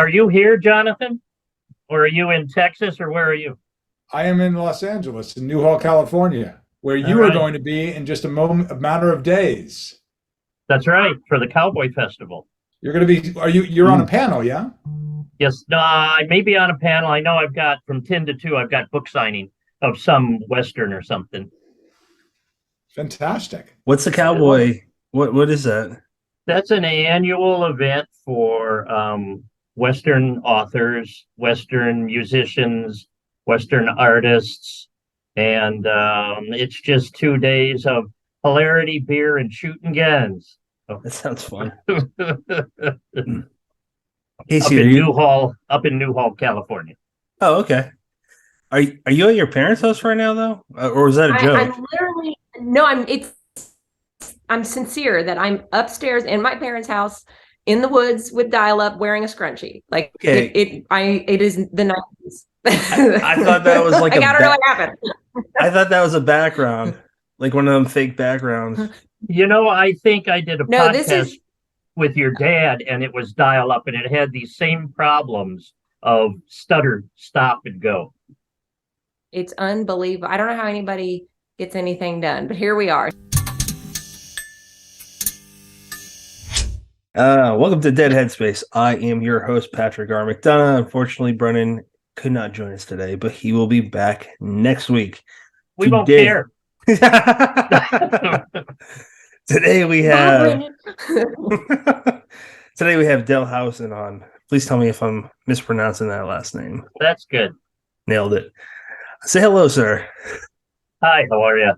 Are you here, Jonathan? Or are you in Texas, or where are you? I am in Los Angeles, in Newhall, California, where All you are right. going to be in just a matter of days. That's right, for the Cowboy Festival. You're going to be, you're on a panel, yeah? Yes, no, I may be on a panel. I know I've got from 10 to 2, I've got book signing of some Western or something. Fantastic. What's the cowboy? What is that? That's an annual event for Western authors, Western musicians, Western artists, and it's just 2 days of hilarity, beer, and shooting guns. That sounds fun. up Kasey, are in you? Newhall, California. Oh, okay. Are you at your parents' house right now though, or was that a joke? I'm literally no. I'm sincere that I'm upstairs in my parents' house in the woods with dial-up, wearing a scrunchie. Like Okay. it is the 90s. I thought that was like I don't know what happened. I thought that was a background, like one of them fake backgrounds. I think I did a No, this podcast is with your dad, and it was dial up, and it had these same problems of stutter, stop, and go. it's unbelievable. I don't know how anybody gets anything done, but here we are. Welcome to Dead Headspace. I am your host, Patrick R. McDonough. Unfortunately, Brennan could not join us today, but he will be back next week. We won't care. Today we have today we have Howison on. Please tell me if I'm mispronouncing that last name. That's good. Nailed it. Say hello, sir. Hi, how are you?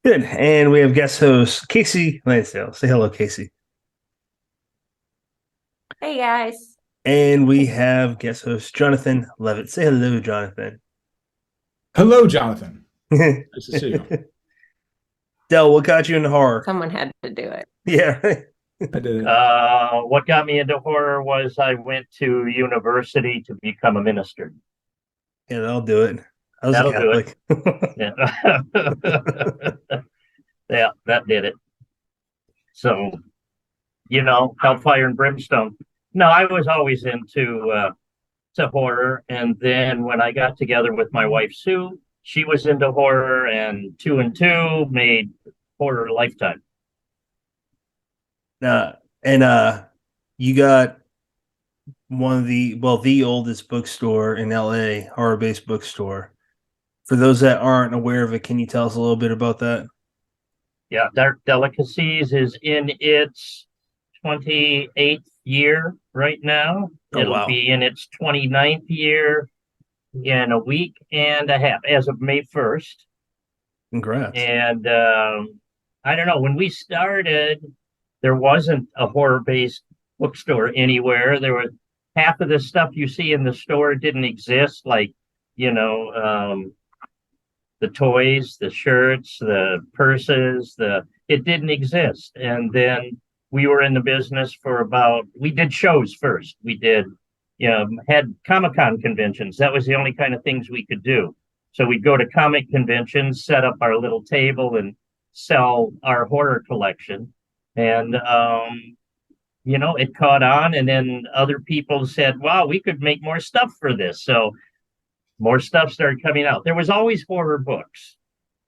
Good. And we have guest host Kasey Lansdale. Say hello, Kasey. Hey guys. And we have guest host Jonathan Levit. Say hello, Jonathan. Hello, Jonathan. Nice to see you. Del, what got you into horror? Someone had to do it. Yeah. I did it. What got me into horror was I went to university to become a minister. Yeah, that'll do it. I was That'll a do Catholic. Yeah. Yeah, that did it. So, hellfire and brimstone. No, I was always into to horror. And then when I got together with my wife, Sue, she was into horror, and two and two made horror lifetime. And you got one of the oldest bookstore in LA, horror-based bookstore. For those that aren't aware of it, can you tell us a little bit about that? Yeah, Delicacies is in its 28th year right now. Oh, It'll wow. be in its 29th year in a week and a half, as of May 1st. Congrats. And I don't know, when we started, there wasn't a horror-based bookstore anywhere. There was half of the stuff you see in the store didn't exist, like, the toys, the shirts, the purses, it didn't exist. And then we were in the business for we did shows first. We did, had Comic-Con conventions. That was the only kind of things we could do. So we'd go to comic conventions, set up our little table, and sell our horror collection. And, it caught on. And then other people said, wow, we could make more stuff for this. So more stuff started coming out. There was always horror books,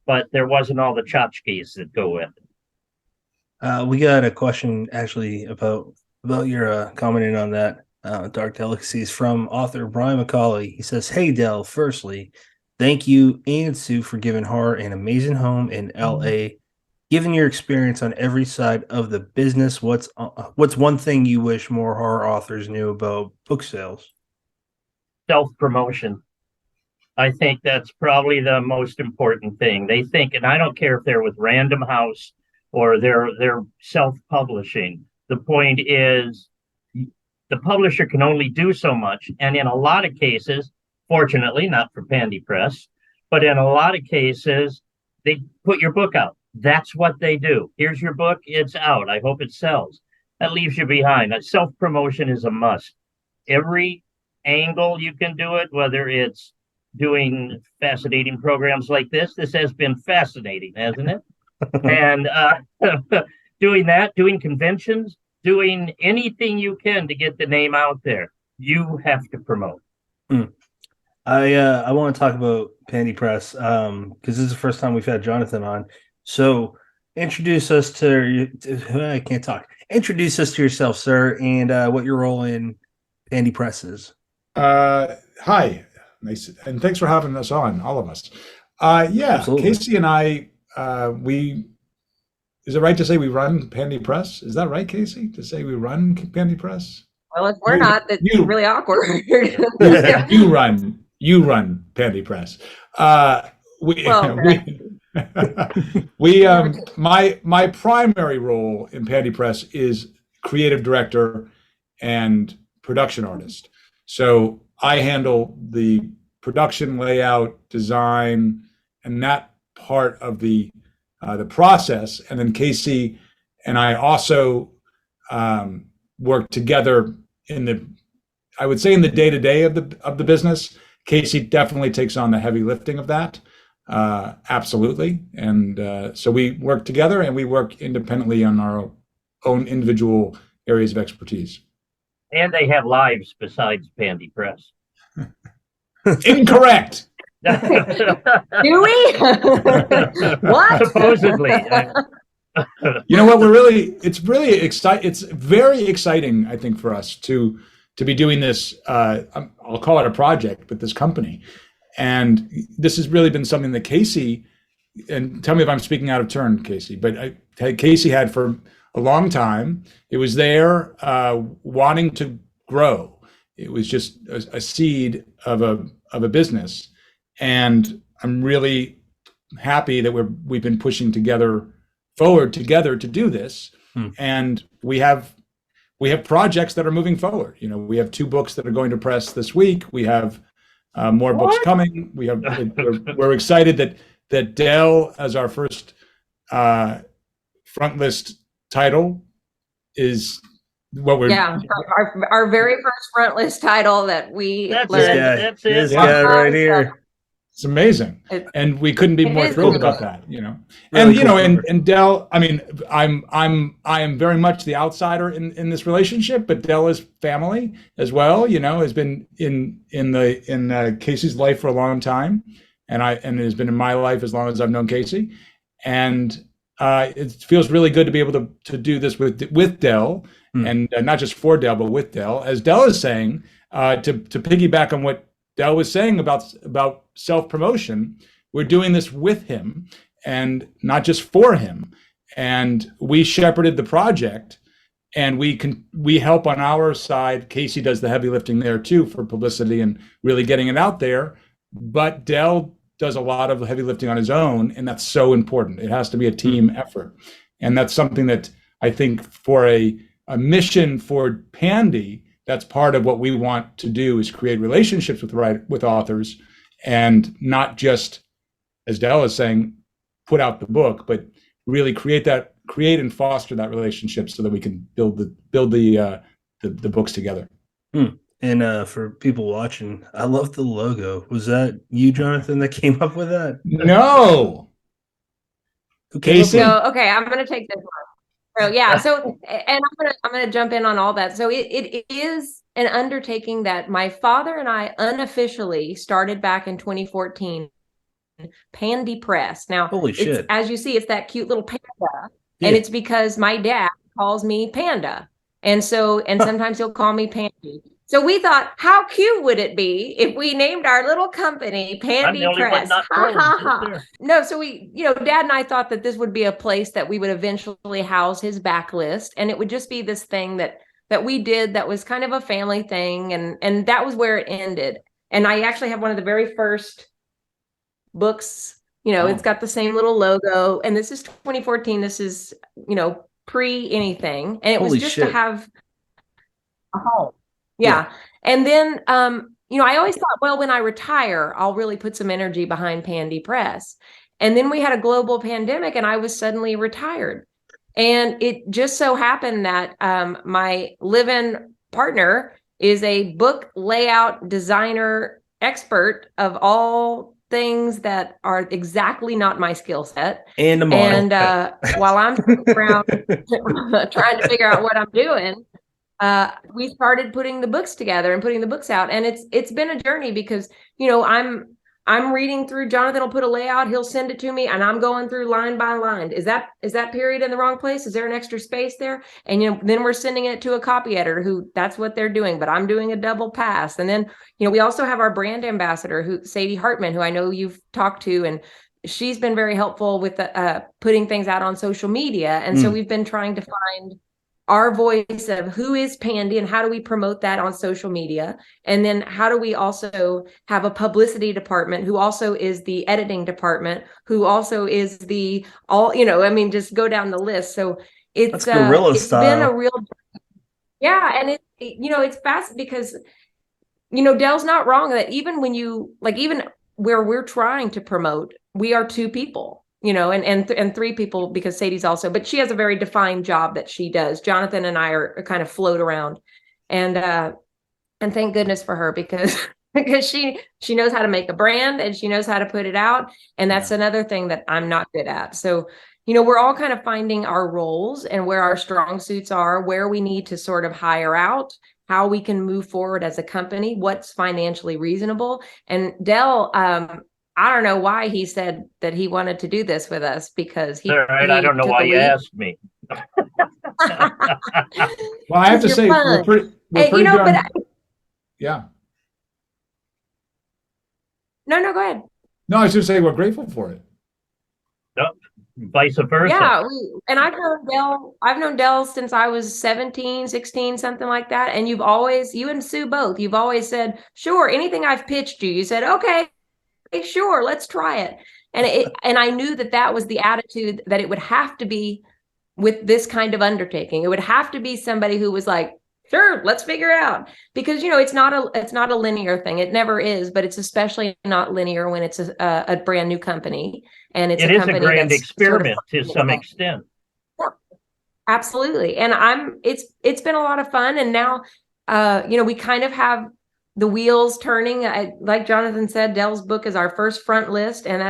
but there wasn't all the tchotchkes that go with it. We got a question actually about your commenting on that. Dark Delicacies from author Brian McCauley. He says, "Hey Del, firstly, thank you and Sue for giving horror an amazing home in LA. Given your experience on every side of the business, what's one thing you wish more horror authors knew about book sales?" Self-promotion. I think that's probably the most important thing. They think, and I don't care if they're with Random House or they're self-publishing. The point is, the publisher can only do so much, and in a lot of cases, fortunately, not for Pandi Press, but in a lot of cases, they put your book out. That's what they do. Here's your book, it's out. I hope it sells. That leaves you behind. Self-promotion is a must. Every angle you can do it, whether it's doing fascinating programs like this has been fascinating, hasn't it? And doing conventions, doing anything you can to get the name out there. you have to promote. I want to talk about Pandi Press because this is the first time we've had Jonathan on. So introduce us I can't talk. Introduce us to yourself, sir, and what your role in Pandi Press is. Hi, nice, and thanks for having us on, all of us. Yeah, Absolutely. Kasey and I, is it right to say we run Pandi Press? Is that right, Kasey, to say we run Pandi Press? Well, if we're not, that's really awkward. You run Pandi Press. We, Well, my primary role in Pandi Press is creative director and production artist. So I handle the production, layout, design, and that part of the process. And then Kasey and I also work together in the, I would say, in the day-to-day of the business. Kasey definitely takes on the heavy lifting of that. Absolutely. And so we work together and we work independently on our own individual areas of expertise. And they have lives besides Pandi Press. Incorrect. do we? What? Supposedly. You know what? It's very exciting, I think, for us to be doing this. I'll call it a project with this company. And this has really been something that Kasey, and tell me if I'm speaking out of turn, Kasey, but Kasey had for a long time. It was there wanting to grow. It was just a seed of a business. And I'm really happy that we've been pushing forward together to do this. And we have projects that are moving forward. You know, we have 2 books that are going to press this week. We have more books coming. We're excited that Dell, as our first front list title, is what we're our very first front list title that we That's it. This guy right here. It's amazing, and we couldn't be more thrilled about that. You know, and Really you know, cool. and Dell. I mean, I am very much the outsider in this relationship, but Dell is family as well. You know, has been in Kasey's life for a long time, and it has been in my life as long as I've known Kasey, and it feels really good to be able to do this with Dell, and not just for Dell, but with Dell, as Dell is saying, to piggyback on what Dell was saying about self-promotion. We're doing this with him and not just for him. And we shepherded the project, and we help on our side. Kasey does the heavy lifting there too for publicity and really getting it out there. But Dell does a lot of heavy lifting on his own, and that's so important. It has to be a team effort. And that's something that I think for a mission for Pandi, that's part of what we want to do, is create relationships with authors, and not just, as Dell is saying, put out the book, but really create and foster that relationship so that we can build the books together. And for people watching, I love the logo. Was that you, Jonathan, that came up with that? No. Who came up with Kasey? So okay, I'm gonna take this one. So yeah, and I'm gonna jump in on all that. So it is an undertaking that my father and I unofficially started back in 2014. Pandi Press. Now, Holy shit. as you see, it's that cute little panda, Yeah. and it's because my dad calls me Panda, and sometimes he'll call me Pandi. So we thought, how cute would it be if we named our little company I'm Pandi the only one Press? not Ha, ha, closed, ha. is there? No, so Dad and I thought that this would be a place that we would eventually house his backlist, and it would just be this thing that we did that was kind of a family thing, and that was where it ended. And I actually have one of the very first books. It's got the same little logo, and this is 2014. This is pre anything, and it was Holy just shit. to have a home. Yeah. And then, I always thought, well, when I retire, I'll really put some energy behind Pandi Press. And then we had a global pandemic, and I was suddenly retired. And it just so happened that my live-in partner is a book layout designer expert of all things that are exactly not my skill set. And a model. And while I'm sitting around trying to figure out what I'm doing, we started putting the books together and putting the books out. And it's been a journey because, you know, I'm reading through, Jonathan will put a layout, he'll send it to me, and I'm going through line by line. Is that period in the wrong place? Is there an extra space there? And, you know, then we're sending it to a copy editor who that's what they're doing, but I'm doing a double pass. And then, you know, we also have our brand ambassador, Sadie Hartman, who I know you've talked to, and she's been very helpful with putting things out on social media. And so we've been trying to find our voice of who is Pandi and how do we promote that on social media? And then how do we also have a publicity department who also is the editing department, who also is the you know, I mean, just go down the list. So it's guerrilla it's style. been a real, yeah. And you know, it's fast because, you know, Dell's not wrong that even when you, like, even where we're trying to promote, we are 2 people. You know, and 3 people because Sadie's also, but she has a very defined job that she does. Jonathan and I are kind of float around, and thank goodness for her because she knows how to make a brand and she knows how to put it out, and that's another thing that I'm not good at. So, you know, we're all kind of finding our roles and where our strong suits are, where we need to sort of hire out, how we can move forward as a company, what's financially reasonable. And Dell, I don't know why he said that he wanted to do this with us because all right. I don't know why you asked me. Well, I have to say, we're pretty you know, darn, yeah. No, go ahead. No, I was just saying we're grateful for it. Nope. Vice versa. Yeah, and I've known Dell since I was 17, 16, something like that. And you and Sue both, you've always said, sure, anything I've pitched you said, okay, sure, let's try it. And I knew that was the attitude that it would have to be with this kind of undertaking. It would have to be somebody who was like, sure, let's figure it out. Because, you know, it's not a linear thing. It never is, but it's especially not linear when it's a brand new company. And it is a grand experiment to some extent. Yeah, absolutely. And it's been a lot of fun. And now, you know, we kind of have the wheels turning. Like Jonathan said, Dell's book is our first front list. And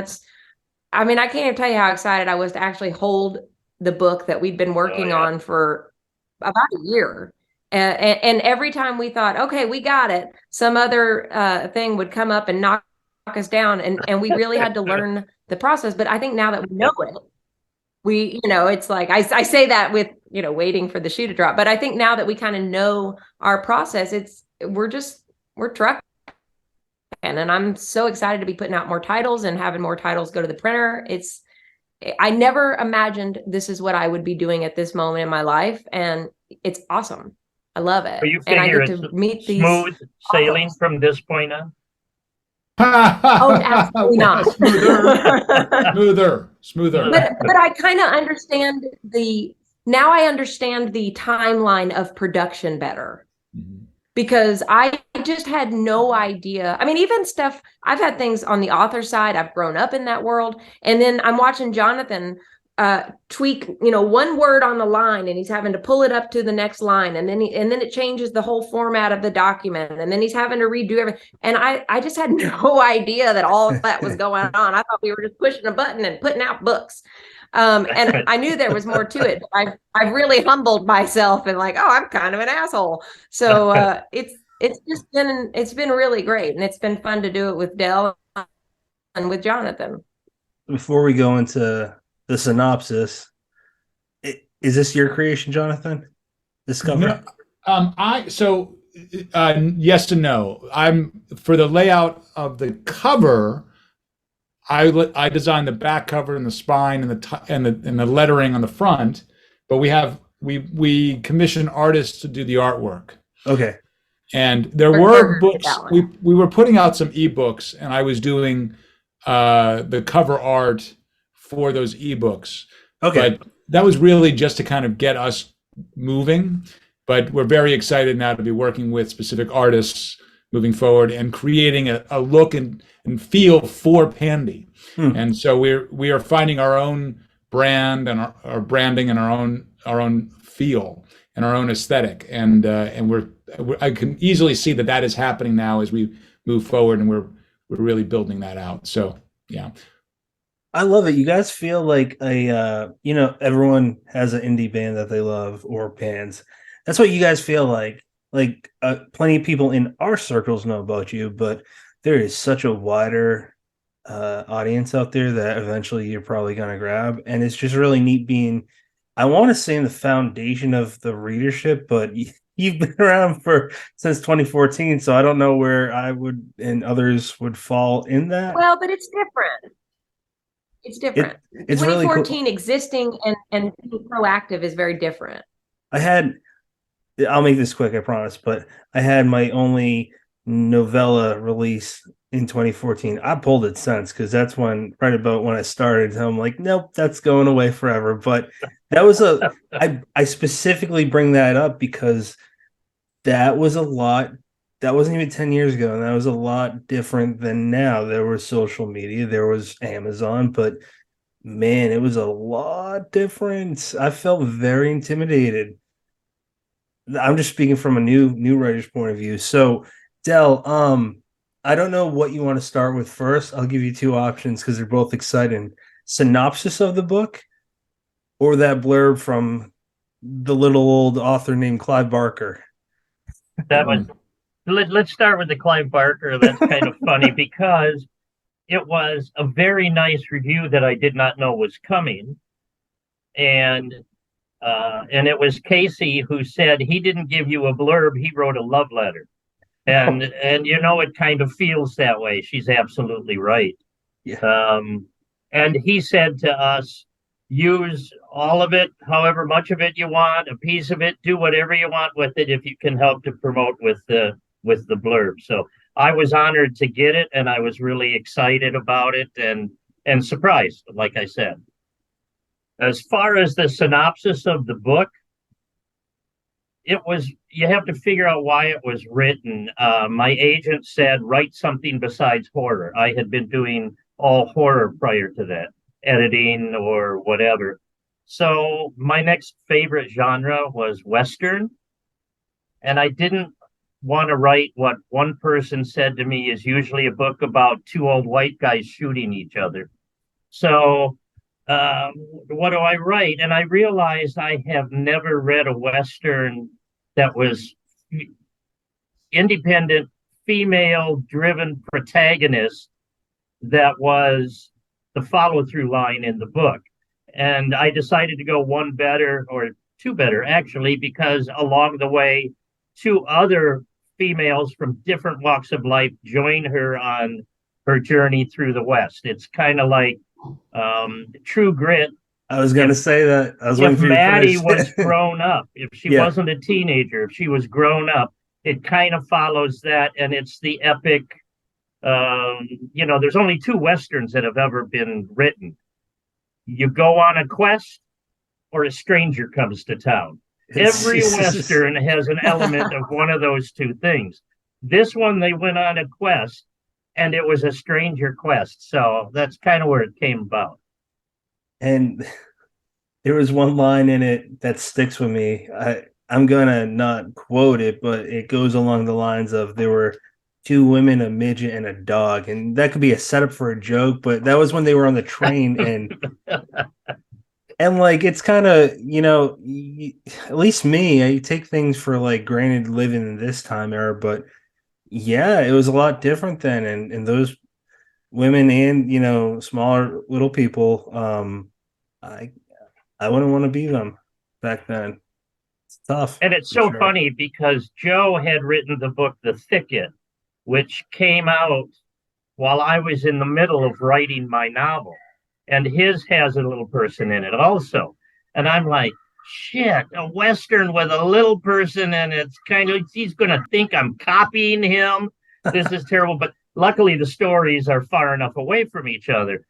I mean, I can't even tell you how excited I was to actually hold the book that we'd been working on for about a year. And every time we thought, okay, we got it, some other thing would come up and knock us down. And we really had to learn the process. But I think now that we know it, you know, it's like, I say that with, you know, waiting for the shoe to drop. But I think now that we kind of know our process, we're trucking. And I'm so excited to be putting out more titles and having more titles go to the printer. I never imagined this is what I would be doing at this moment in my life. And it's awesome. I love it. You and I figure get to meet these smooth sailing from this point on? Oh, absolutely not. Smoother. But I kind of understand now I understand the timeline of production better. Because I just had no idea. I mean, even stuff, I've had things on the author side. I've grown up in that world. And then I'm watching Jonathan tweak, you know, one word on the line, and he's having to pull it up to the next line. And then it changes the whole format of the document. And then he's having to redo everything. And I just had no idea that all of that was going on. I thought we were just pushing a button and putting out books. And I knew there was more to it. I've really humbled myself and like, oh, I'm kind of an asshole. So it's been really great, and it's been fun to do it with Dell and with Jonathan. Before we go into the synopsis, is this your creation, Jonathan? This cover? No, yes and no. I'm for the layout of the cover. I designed the back cover and the spine and the lettering on the front, but we commissioned artists to do the artwork. Okay. And there were books. We were putting out some ebooks, and I was doing the cover art for those ebooks. Okay. But that was really just to kind of get us moving. But we're very excited now to be working with specific artists moving forward and creating a look and feel for Pandi. And so we are finding our own brand and our branding and our own feel and our own aesthetic. And I can easily see that is happening now as we move forward, and we're really building that out. So yeah. I love it. You guys feel like everyone has an indie band that they love or bands. that's what you guys feel like. Like plenty of people in our circles know about you, but there is such a wider audience out there that eventually you're probably going to grab. And it's just really neat being, I want to say, in the foundation of the readership, but you've been around since 2014. So I don't know where I would and others would fall in that. Well, but it's different. It's different. It's really cool. 2014 existing and being proactive is very different. I'll make this quick, I promise, but I had my only novella release in 2014. I pulled it since because that's right about when I started. So I'm like, nope, that's going away forever. But that was I specifically bring that up because that was a lot. That wasn't even 10 years ago, and that was a lot different than now. There was social media, there was Amazon, but man, it was a lot different. I felt very intimidated. I'm just speaking from a new writer's point of view. So, Del, I don't know what you want to start with first. I'll give you two options because they're both exciting. Synopsis of the book, or that blurb from the little old author named Clive Barker. Let's start with the Clive Barker. That's kind of funny because it was a very nice review that I did not know was coming, and it was Kasey who said he didn't give you a blurb, he wrote a love letter. And it kind of feels that way. She's absolutely right. Yeah. And he said to us, use all of it, however much of it you want, a piece of it, do whatever you want with it if you can help to promote with the blurb. So I was honored to get it, and I was really excited about it and surprised, like I said. As far as the synopsis of the book, you have to figure out why it was written. My agent said, write something besides horror. I had been doing all horror prior to that, editing or whatever. So my next favorite genre was Western. And I didn't want to write what one person said to me is usually a book about two old white guys shooting each other. So what do I write? And I realized I have never read a Western that was independent, female-driven protagonist that was the follow-through line in the book. And I decided to go one better, or two better, actually, because along the way, two other females from different walks of life join her on her journey through the West. It's kind of like True Grit. I was going to say that. I was if Maddie was grown up, if she wasn't a teenager, if she was grown up, it kind of follows that, and it's the epic. There's only two Westerns that have ever been written. You go on a quest, or a stranger comes to town. Every Western has an element of one of those two things. This one, they went on a quest, and it was a stranger quest. So that's kind of where it came about. And there was one line in it that sticks with me. I'm going to not quote it, but it goes along the lines of there were two women, a midget, and a dog. And that could be a setup for a joke, but that was when they were on the train. And like, it's kind of, at least me, I take things for like granted living in this time era, but yeah, it was a lot different then. And those women and, smaller little people, I wouldn't want to be them back then. It's tough. And it's so funny because Joe had written the book, The Thicket, which came out while I was in the middle of writing my novel. And his has a little person in it also. And I'm like, shit, a Western with a little person, and it's kind of, he's going to think I'm copying him. This is terrible. But luckily, the stories are far enough away from each other.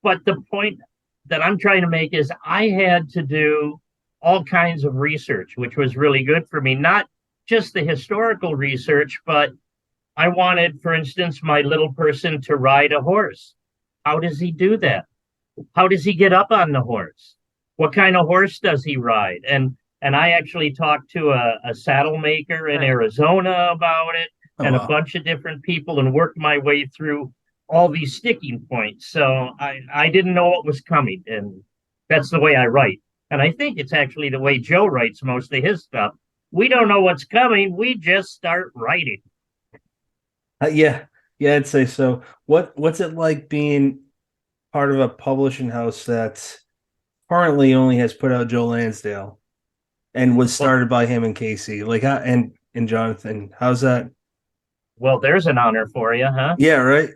But the point that I'm trying to make is I had to do all kinds of research, which was really good for me. Not just the historical research, but I wanted, for instance, my little person to ride a horse. How does he do that? How does he get up on the horse? What kind of horse does he ride? And I actually talked to a saddle maker in Arizona about it, and a bunch of different people, and worked my way through all these sticking points. So I didn't know what was coming, and that's the way I write. And I think it's actually the way Joe writes most of his stuff. we don't know what's coming. We just start writing. Yeah, I'd say so. What's it like being part of a publishing house that currently only has put out Joe Lansdale and was started by him and Kasey, like and Jonathan? How's that? Well, there's an honor for you, huh? Yeah, right.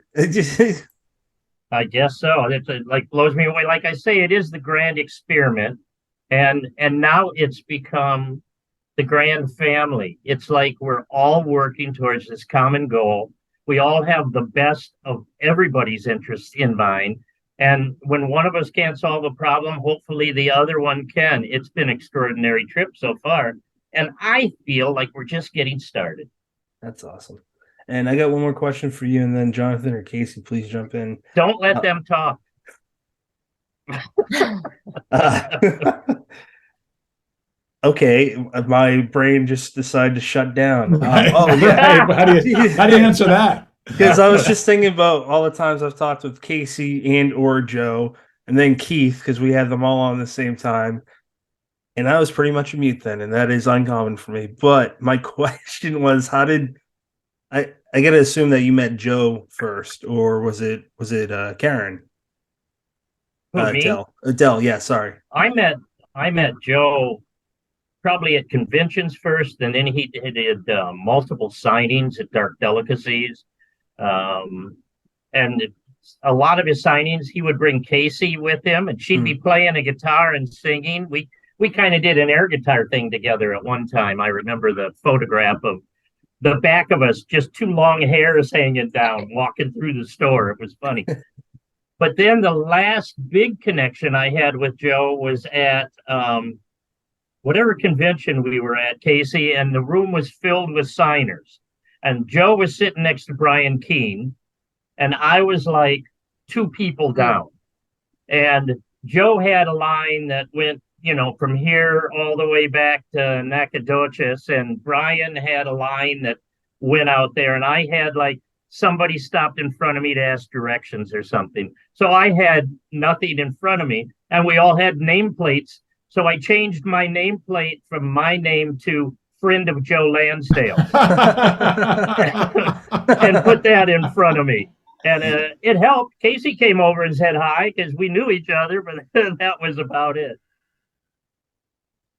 I guess so. It like blows me away. Like I say, it is the grand experiment, and now it's become the grand family. It's like we're all working towards this common goal. We all have the best of everybody's interests in mind. And when one of us can't solve a problem, hopefully the other one can. It's been an extraordinary trip so far. And I feel like we're just getting started. That's awesome. And I got one more question for you, and then Jonathan or Kasey, please jump in. Don't let them talk. Okay, my brain just decided to shut down. Right. Oh yeah, How do you answer that? Because I was just thinking about all the times I've talked with Kasey and or Joe, and then Keith, because we had them all on the same time. And I was pretty much a mute then, and that is uncommon for me. But my question was, how did I gotta assume that you met Joe first, or was it Karen? Who, me? Adele, yeah, sorry. I met Joe probably at conventions first, and then he did multiple signings at Dark Delicacies. And a lot of his signings, he would bring Kasey with him, and she'd be playing a guitar and singing. We kind of did an air guitar thing together at one time. I remember the photograph of the back of us, just two long hairs hanging down, walking through the store. It was funny. But then the last big connection I had with Joe was at whatever convention we were at, Kasey, and the room was filled with signers. And Joe was sitting next to Brian Keene, and I was like two people down. And Joe had a line that went, from here all the way back to Nacogdoches, and Brian had a line that went out there, and I had like somebody stopped in front of me to ask directions or something. So I had nothing in front of me, and we all had nameplates. So I changed my nameplate from my name to friend of Joe Lansdale and put that in front of me. And it helped. Kasey came over and said hi because we knew each other, but that was about it.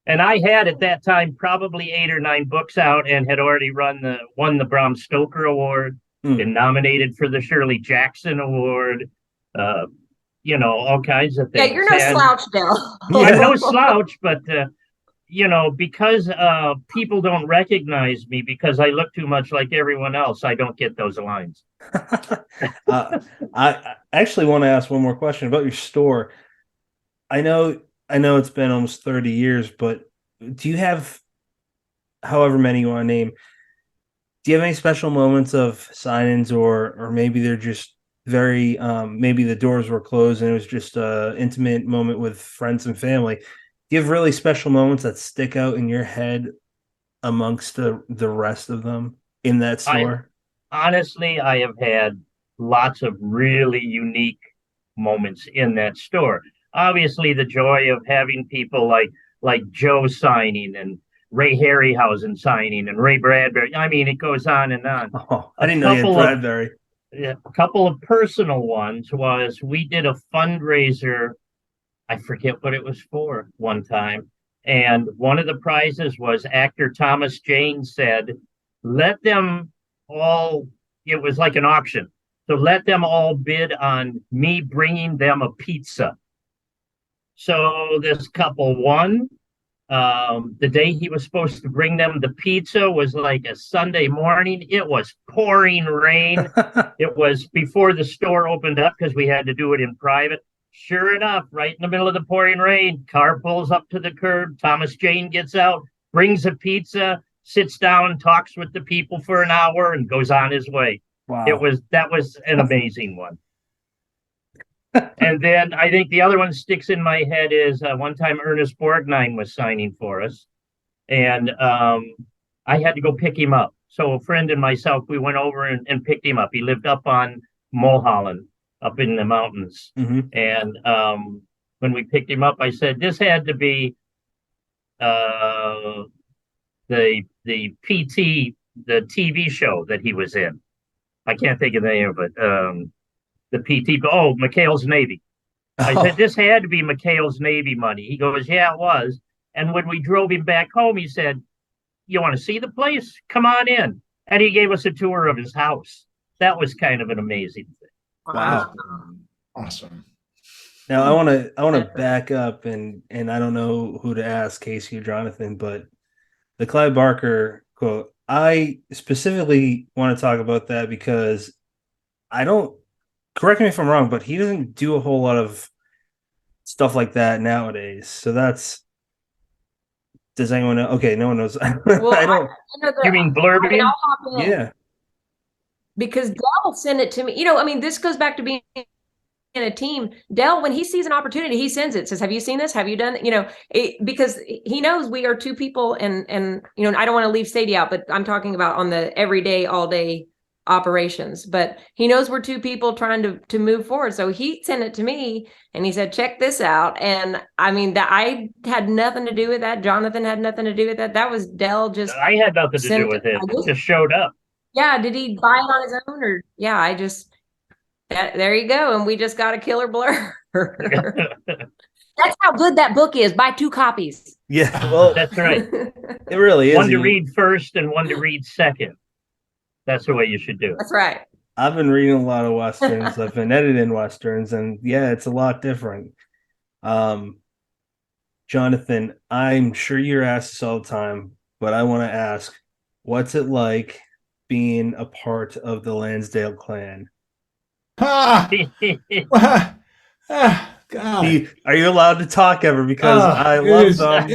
And I had at that time probably 8 or 9 books out and had already won the Bram Stoker Award, been nominated for the Shirley Jackson Award, all kinds of things. Yeah, you're no slouch, Dale. I'm no slouch, but because people don't recognize me because I look too much like everyone else, I don't get those lines. I actually want to ask one more question about your store. I know it's been almost 30 years, but do you have, however many you want to name, do you have any special moments of sign-ins, or maybe they're just very, maybe the doors were closed and it was just an intimate moment with friends and family? Do you have really special moments that stick out in your head amongst the rest of them in that store? Honestly, I have had lots of really unique moments in that store. Obviously, the joy of having people like Joe signing and Ray Harryhausen signing and Ray Bradbury. I mean, it goes on and on. Oh, I didn't know you had Bradbury. A couple of personal ones was we did a fundraiser. I forget what it was for one time. And one of the prizes was actor Thomas Jane said, let them all, it was like an auction. So let them all bid on me bringing them a pizza. So this couple won. The day he was supposed to bring them the pizza was like a Sunday morning. It was pouring rain. It was before the store opened up because we had to do it in private. Sure enough, right in the middle of the pouring rain, car pulls up to the curb. Thomas Jane gets out, brings a pizza, sits down, talks with the people for an hour, and goes on his way. Wow. That was an amazing one. And then I think the other one sticks in my head is one time Ernest Borgnine was signing for us, and I had to go pick him up. So a friend and myself, we went over and picked him up. He lived up on Mulholland, up in the mountains. Mm-hmm. And when we picked him up, I said, this had to be the PT, the TV show that he was in. I can't think of the name of it. The PT. Oh, McHale's Navy. I said, this had to be McHale's Navy money. He goes, yeah, it was. And when we drove him back home, he said, you want to see the place? Come on in. And he gave us a tour of his house. That was kind of an amazing thing. Wow. Awesome. Now I want to back up and I don't know who to ask, Kasey or Jonathan, but the Clive Barker quote, I specifically want to talk about that because correct me if I'm wrong, but he doesn't do a whole lot of stuff like that nowadays. So does anyone know? Okay, no one knows. Well, I don't. You mean blurbing? I'll hop in. Yeah. Because Dell sent it to me. I mean, this goes back to being in a team. Dell, when he sees an opportunity, he sends it. Says, "Have you seen this? Have you done?" Because he knows we are two people, and I don't want to leave Sadie out, but I'm talking about on the everyday, all day operations. But he knows we're two people trying to move forward. So he sent it to me, and he said, "Check this out." And I mean, that I had nothing to do with that. Jonathan had nothing to do with that. That was Dell just. I had nothing to do with it. It just showed up. Yeah, did he buy it on his own, or I just. There you go. And we just got a killer blur. That's how good that book is. Buy 2 copies. Yeah, well, that's right. It really is. One to read first and one to read second. That's the way you should do it. That's right. I've been reading a lot of Westerns. I've been editing Westerns, and yeah, it's a lot different. Jonathan, I'm sure you're asked this all the time, but I want to ask, what's it like being a part of the Lansdale clan? God. Are you allowed to talk ever? Because I love them,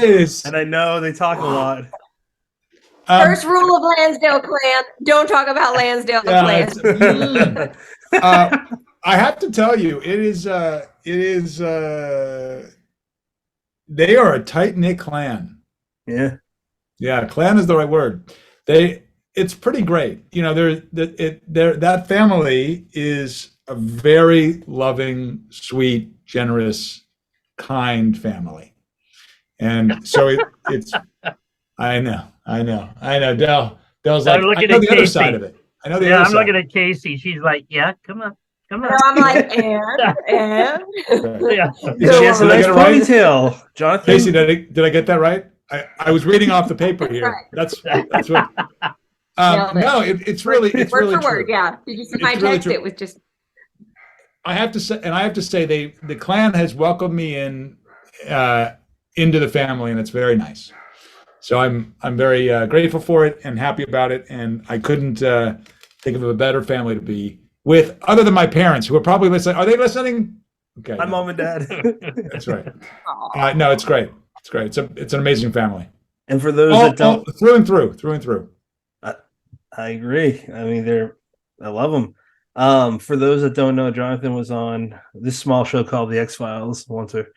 and I know they talk a lot. First rule of Lansdale clan: don't talk about Lansdale clan. I have to tell you, it is. They are a tight-knit clan. Yeah, clan is the right word. It's pretty great. That family is a very loving, sweet, generous, kind family. And so it's, I know. Dell's like, I know the other side of it. I know the other side. I'm looking at Kasey. She's like, yeah, come on. And I'm like, and. Yeah. She has a nice ponytail. Jonathan? Kasey, did I get that right? I was reading off the paper here. Right. That's what. No, it's really word really for true. word. Yeah. Did you see my text? It was just. I have to say, the clan has welcomed me into the family, and it's very nice. So I'm very grateful for it and happy about it, and I couldn't think of a better family to be with, other than my parents, who are probably listening. Are they listening? Okay, my mom and dad. That's right. No, it's great. It's great. It's an amazing family. And for those that don't, through and through. I agree. I mean, I love them. For those that don't know, Jonathan was on this small show called The X-Files once or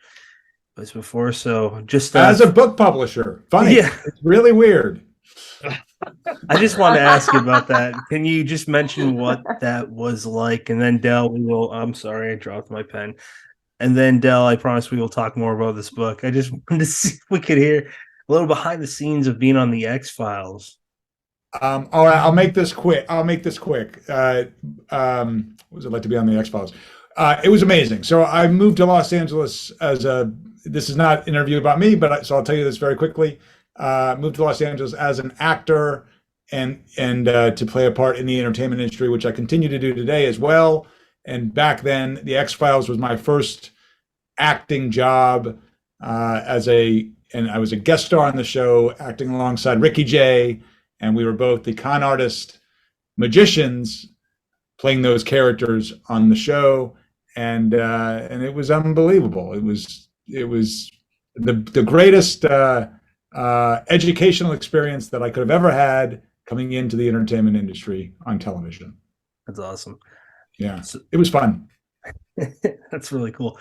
twice before. So just as a book publisher, funny. Yeah, it's really weird. I just want to ask you about that. Can you just mention what that was like? And then Del, I'm sorry, I dropped my pen. And then Del, I promise we will talk more about this book. I just wanted to see if we could hear a little behind the scenes of being on The X-Files. All right, I'll make this quick. What was it like to be on The X-Files? It was amazing. So I moved to Los Angeles this is not an interview about me, so I'll tell you this very quickly. Moved to Los Angeles as an actor and to play a part in the entertainment industry, which I continue to do today as well. And back then, The X-Files was my first acting job and I was a guest star on the show, acting alongside Ricky Jay. And we were both the con artist magicians playing those characters on the show. And it was unbelievable. It was the greatest educational experience that I could have ever had coming into the entertainment industry on television. That's awesome. Yeah, it was fun. That's really cool.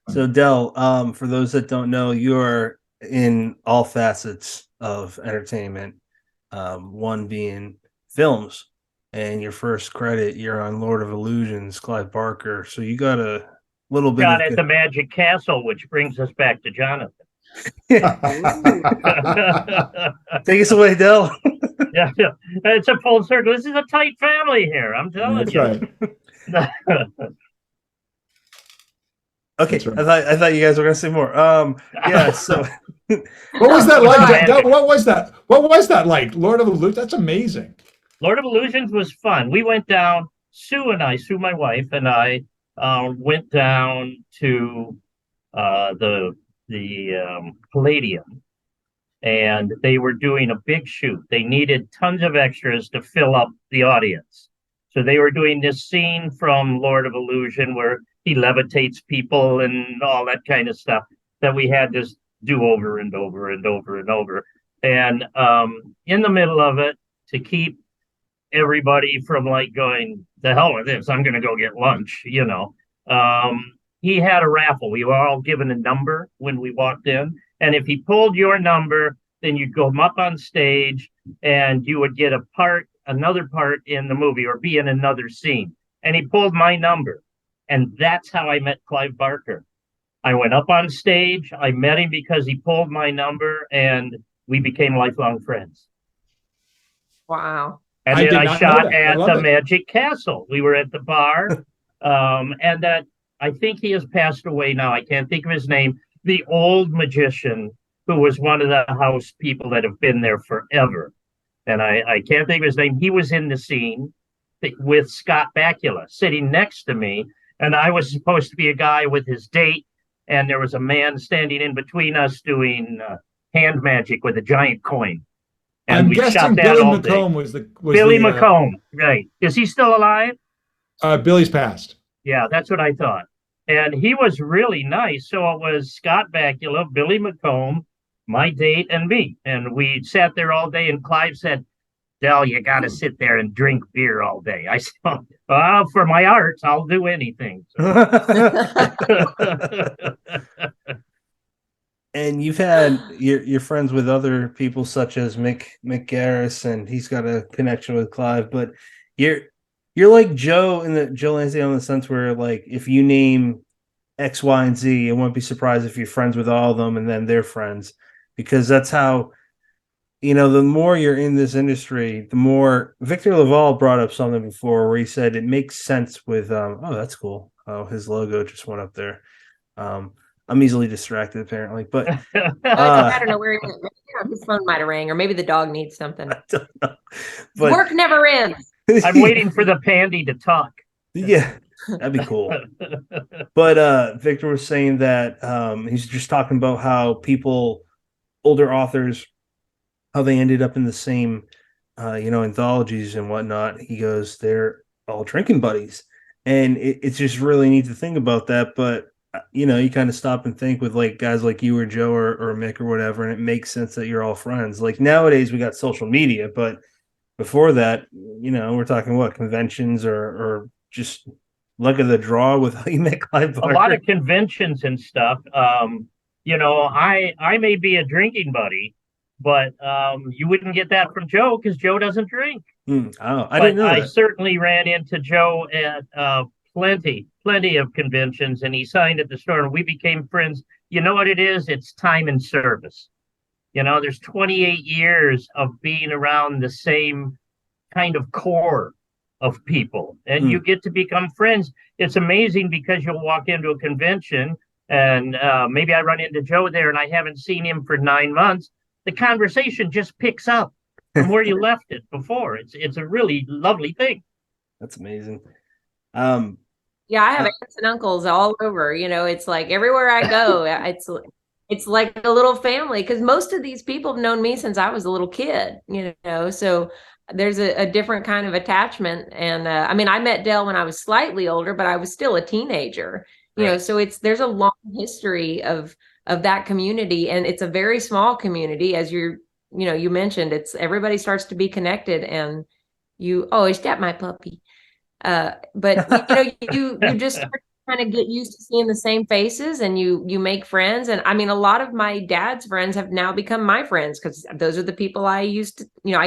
So Del, for those that don't know, you're in all facets of entertainment. One being films, and your first credit, you're on Lord of Illusions, Clive Barker. So you got a little bit at the Magic Castle, which brings us back to Jonathan. Take us away, Del. Yeah, it's a full circle. This is a tight family here. I'm telling That's you. right. Okay, That's right. I thought you guys were gonna say more. Yeah. So, What was that like? Right. What was that? What was that like? Lord of Illusion. That's amazing. Lord of Illusions was fun. We went down. Sue, my wife, and I went down to the Palladium, and they were doing a big shoot. They needed tons of extras to fill up the audience. So they were doing this scene from Lord of Illusion where he levitates people and all that kind of stuff that we had to do over and over and over and over. And in the middle of it, to keep everybody from like going, the hell with this, I'm going to go get lunch, he had a raffle. We were all given a number when we walked in. And if he pulled your number, then you'd go up on stage and you would get another part in the movie or be in another scene. And he pulled my number. And that's how I met Clive Barker. I went up on stage. I met him because he pulled my number and we became lifelong friends. Wow. And then I shot at the Magic Castle. We were at the bar. And that I think he has passed away now. I can't think of his name. The old magician who was one of the house people that have been there forever. And I can't think of his name. He was in the scene with Scott Bakula sitting next to me. And I was supposed to be a guy with his date. And there was a man standing in between us doing hand magic with a giant coin. And I'm we guessing shot that Billy all McComb day. was Billy McComb, right. Is he still alive? Billy's passed. Yeah, that's what I thought. And he was really nice. So it was Scott Bakula, Billy McComb, my date, and me. And we sat there all day. And Clive said, Del, you got to sit there and drink beer all day. I said, well, for my art, I'll do anything. And you've had you're friends with other people such as Mick Garris, and he's got a connection with Clive. But you're like Joe Lansdale in the sense where, like, if you name X, Y, and Z, I won't be surprised if you're friends with all of them, and then they're friends, because that's how. The more you're in this industry, the more. Victor Laval brought up something before where he said it makes sense with oh, that's cool. Oh, his logo just went up there. I'm easily distracted apparently, but I don't know where he went. His phone might have rang, or maybe the dog needs something. I don't know. But, work never ends. I'm waiting for the Pandi to talk. Yeah, that'd be cool. But Victor was saying that he's just talking about how older authors, how they ended up in the same, anthologies and whatnot. He goes, they're all drinking buddies. And it's just really neat to think about that. But, you kind of stop and think with like guys like you or Joe or Mick or whatever, and it makes sense that you're all friends. Like nowadays we got social media, but before that, we're talking what, conventions or just luck of the draw with how you met Clive Barker. A lot of conventions and stuff. I may be a drinking buddy, but you wouldn't get that from Joe because Joe doesn't drink. I didn't know that. I certainly ran into Joe at plenty of conventions, and he signed at the store, and we became friends. You know what it is? It's time and service. There's 28 years of being around the same kind of core of people, and you get to become friends. It's amazing because you'll walk into a convention, and maybe I run into Joe there, and I haven't seen him for 9 months. The conversation just picks up from where you left it before. It's a really lovely thing. That's amazing. Yeah, I have aunts and uncles all over. It's like everywhere I go, it's like a little family, because most of these people have known me since I was a little kid. So there's a different kind of attachment. And I met Del when I was slightly older, but I was still a teenager. Right. So there's a long history of that community, and it's a very small community, as you mentioned. It's everybody starts to be connected, and is that my puppy? But you just start to kind of get used to seeing the same faces, and you make friends. And a lot of my dad's friends have now become my friends, because those are the people I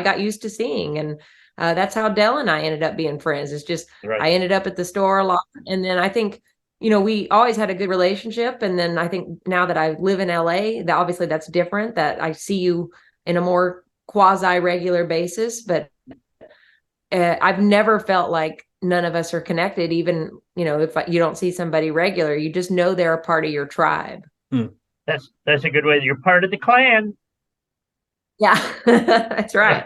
got used to seeing. And that's how Del and I ended up being friends. It's just, right. I ended up at the store a lot. And then I think we always had a good relationship. And then I think now that I live in LA, that obviously that's different, that I see you in a more quasi regular basis, but I've never felt like none of us are connected. Even, if you don't see somebody regular, you just know they're a part of your tribe. That's a good way. You're part of the clan. Yeah, that's right.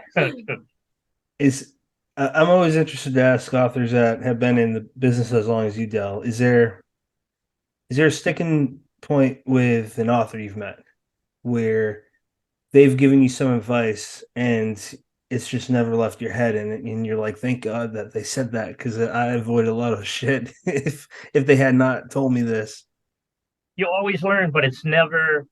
I'm always interested to ask authors that have been in the business as long as you, Del. Is there a sticking point with an author you've met where they've given you some advice and it's just never left your head, and you're like, thank God that they said that, because I avoid a lot of shit if they had not told me this. You always learn, but it's never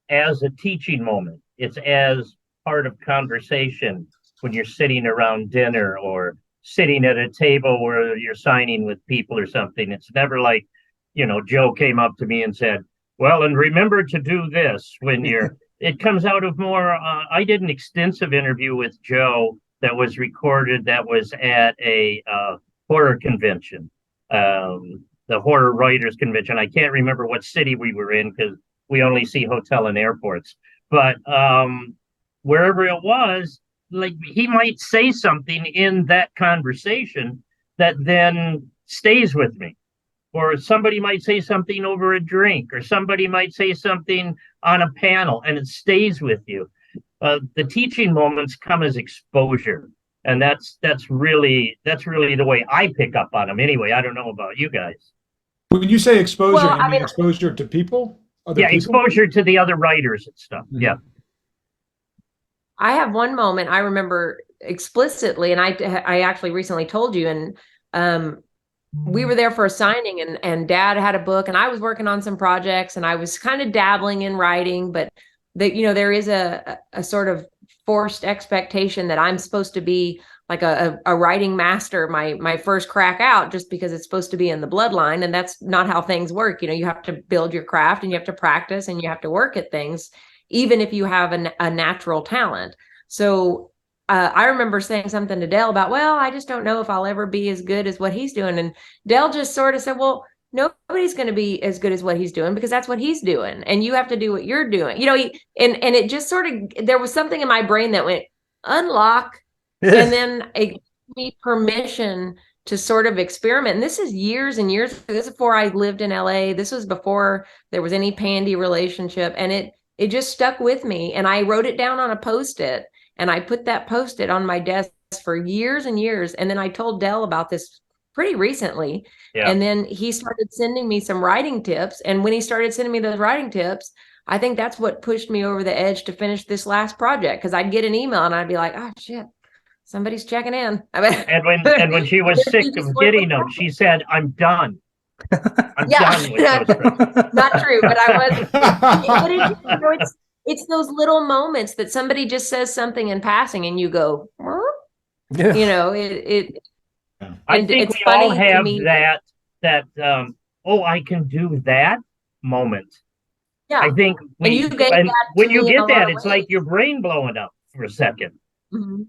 as a teaching moment. It's as part of conversation when you're sitting around dinner or sitting at a table where you're signing with people or something. It's never like, Joe came up to me and said, well, and remember to do this when you're, it comes out of more, I did an extensive interview with Joe that was recorded, that was at a horror convention, the horror writers convention. I can't remember what city we were in because we only see hotel and airports, but wherever it was, like, he might say something in that conversation that then stays with me, or somebody might say something over a drink, or somebody might say something on a panel and it stays with you. The teaching moments come as exposure, and that's really the way I pick up on them. Anyway, I don't know about you guys. When you say exposure, Well, you mean exposure to people? Yeah, exposure to the other writers and stuff. Mm-hmm. Yeah. I have one moment I remember explicitly, and I actually recently told you, and we were there for a signing, and Dad had a book, and I was working on some projects, and I was kind of dabbling in writing, but there is a sort of forced expectation that I'm supposed to be like a writing master, my first crack out, just because it's supposed to be in the bloodline. And that's not how things work. You have to build your craft, and you have to practice, and you have to work at things, even if you have a natural talent. So I remember saying something to Dell about, well, I just don't know if I'll ever be as good as what he's doing. And Dell just sort of said, well, nobody's going to be as good as what he's doing, because that's what he's doing. And you have to do what you're doing. And it just sort of, there was something in my brain that went unlock. And then it gave me permission to sort of experiment. And this is years and years. This is before I lived in LA. This was before there was any Pandi relationship. And it just stuck with me. And I wrote it down on a Post-it, and I put that Post-it on my desk for years and years. And then I told Dell about this pretty recently. Yeah. And then he started sending me some writing tips. And when he started sending me those writing tips, I think that's what pushed me over the edge to finish this last project. Because I'd get an email and I'd be like, oh, shit, somebody's checking in. And when she was sick of getting them, she said, I'm done. I'm done with those. Not true, but I was. It's those little moments that somebody just says something in passing, and you go, I think we all have that. I can do that moment. Yeah, I think when you get that, it's like your brain blowing up for a second. Mm-hmm.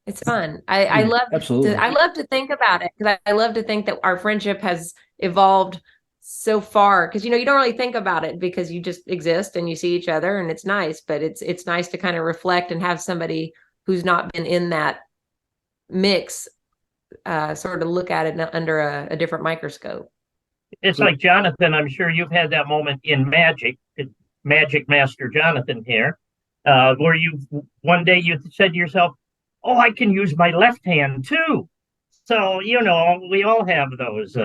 It's fun. I love absolutely. I love to think about it, because I love to think that our friendship has evolved so far, because you don't really think about it because you just exist and you see each other, and it's nice. But it's nice to kind of reflect and have somebody who's not been in that mix sort of look at it under a different microscope. It's like Jonathan. I'm sure you've had that moment in Magic Master Jonathan here, where one day you said to yourself, oh, I can use my left hand too. So, we all have those.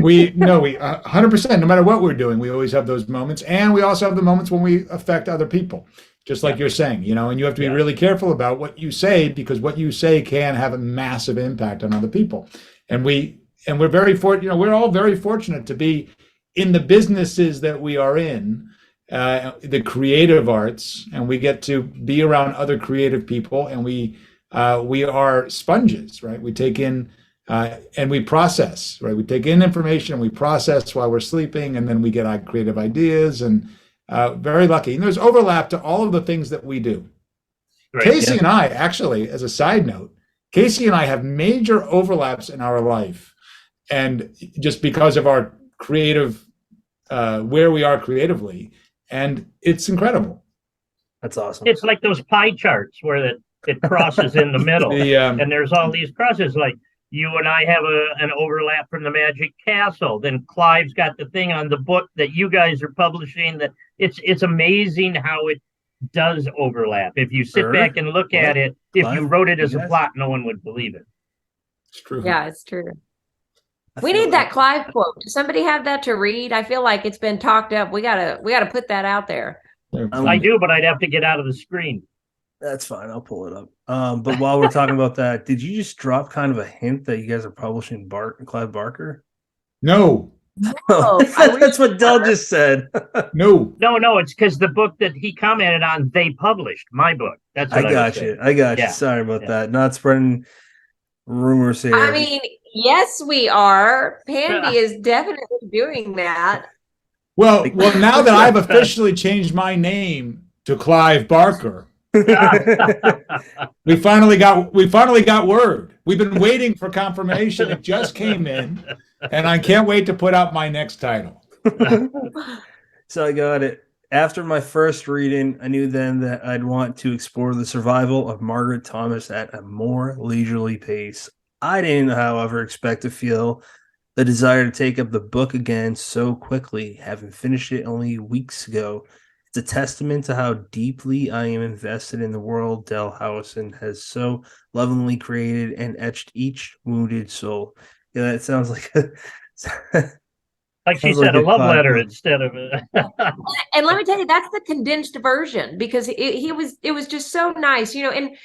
We 100%, no matter what we're doing, we always have those moments. And we also have the moments when we affect other people, just like you're saying, and you have to be really careful about what you say, because what you say can have a massive impact on other people. And we're very fortunate, we're all very fortunate to be in the businesses that we are in, the creative arts, and we get to be around other creative people, and we are sponges, right? We take in and we process, right? We take in information and we process while we're sleeping, and then we get creative ideas, and very lucky. And there's overlap to all of the things that we do. Right, Kasey and I, actually, as a side note, Kasey and I have major overlaps in our life, and just because of our creative, where we are creatively, and it's incredible. That's awesome. It's like those pie charts where it crosses in the middle, and there's all these crosses. Like you and I have an overlap from the Magic Castle. Then Clive's got the thing on the book that you guys are publishing. That it's amazing how it does overlap. If you sit back and look at it, if you wrote it as a plot, no one would believe it. It's true. Yeah, it's true. We need that Clive quote. Does somebody have that to read? I feel like it's been talked up. We gotta put that out there. I do, but I'd have to get out of the screen. That's fine. I'll pull it up. But while we're talking about that, did you just drop kind of a hint that you guys are publishing Clive Barker? No. That's what Del just said. No. It's because the book that he commented on, they published my book. That's what I got you. Sorry about that. Not spreading rumors here. I mean, yes, we are. Pandi is definitely doing that. Well, now that I've officially changed my name to Clive Barker, we finally got word. We've been waiting for confirmation. It just came in, and I can't wait to put out my next title. So I got it. After my first reading, I knew then that I'd want to explore the survival of Margaret Thomas at a more leisurely pace. I didn't, however, expect to feel the desire to take up the book again so quickly, having finished it only weeks ago. It's a testament to how deeply I am invested in the world Del Howison has so lovingly created and etched each wounded soul. Yeah, that sounds like like she said, a love letter instead of a And let me tell you, that's the condensed version, because it was just so nice, and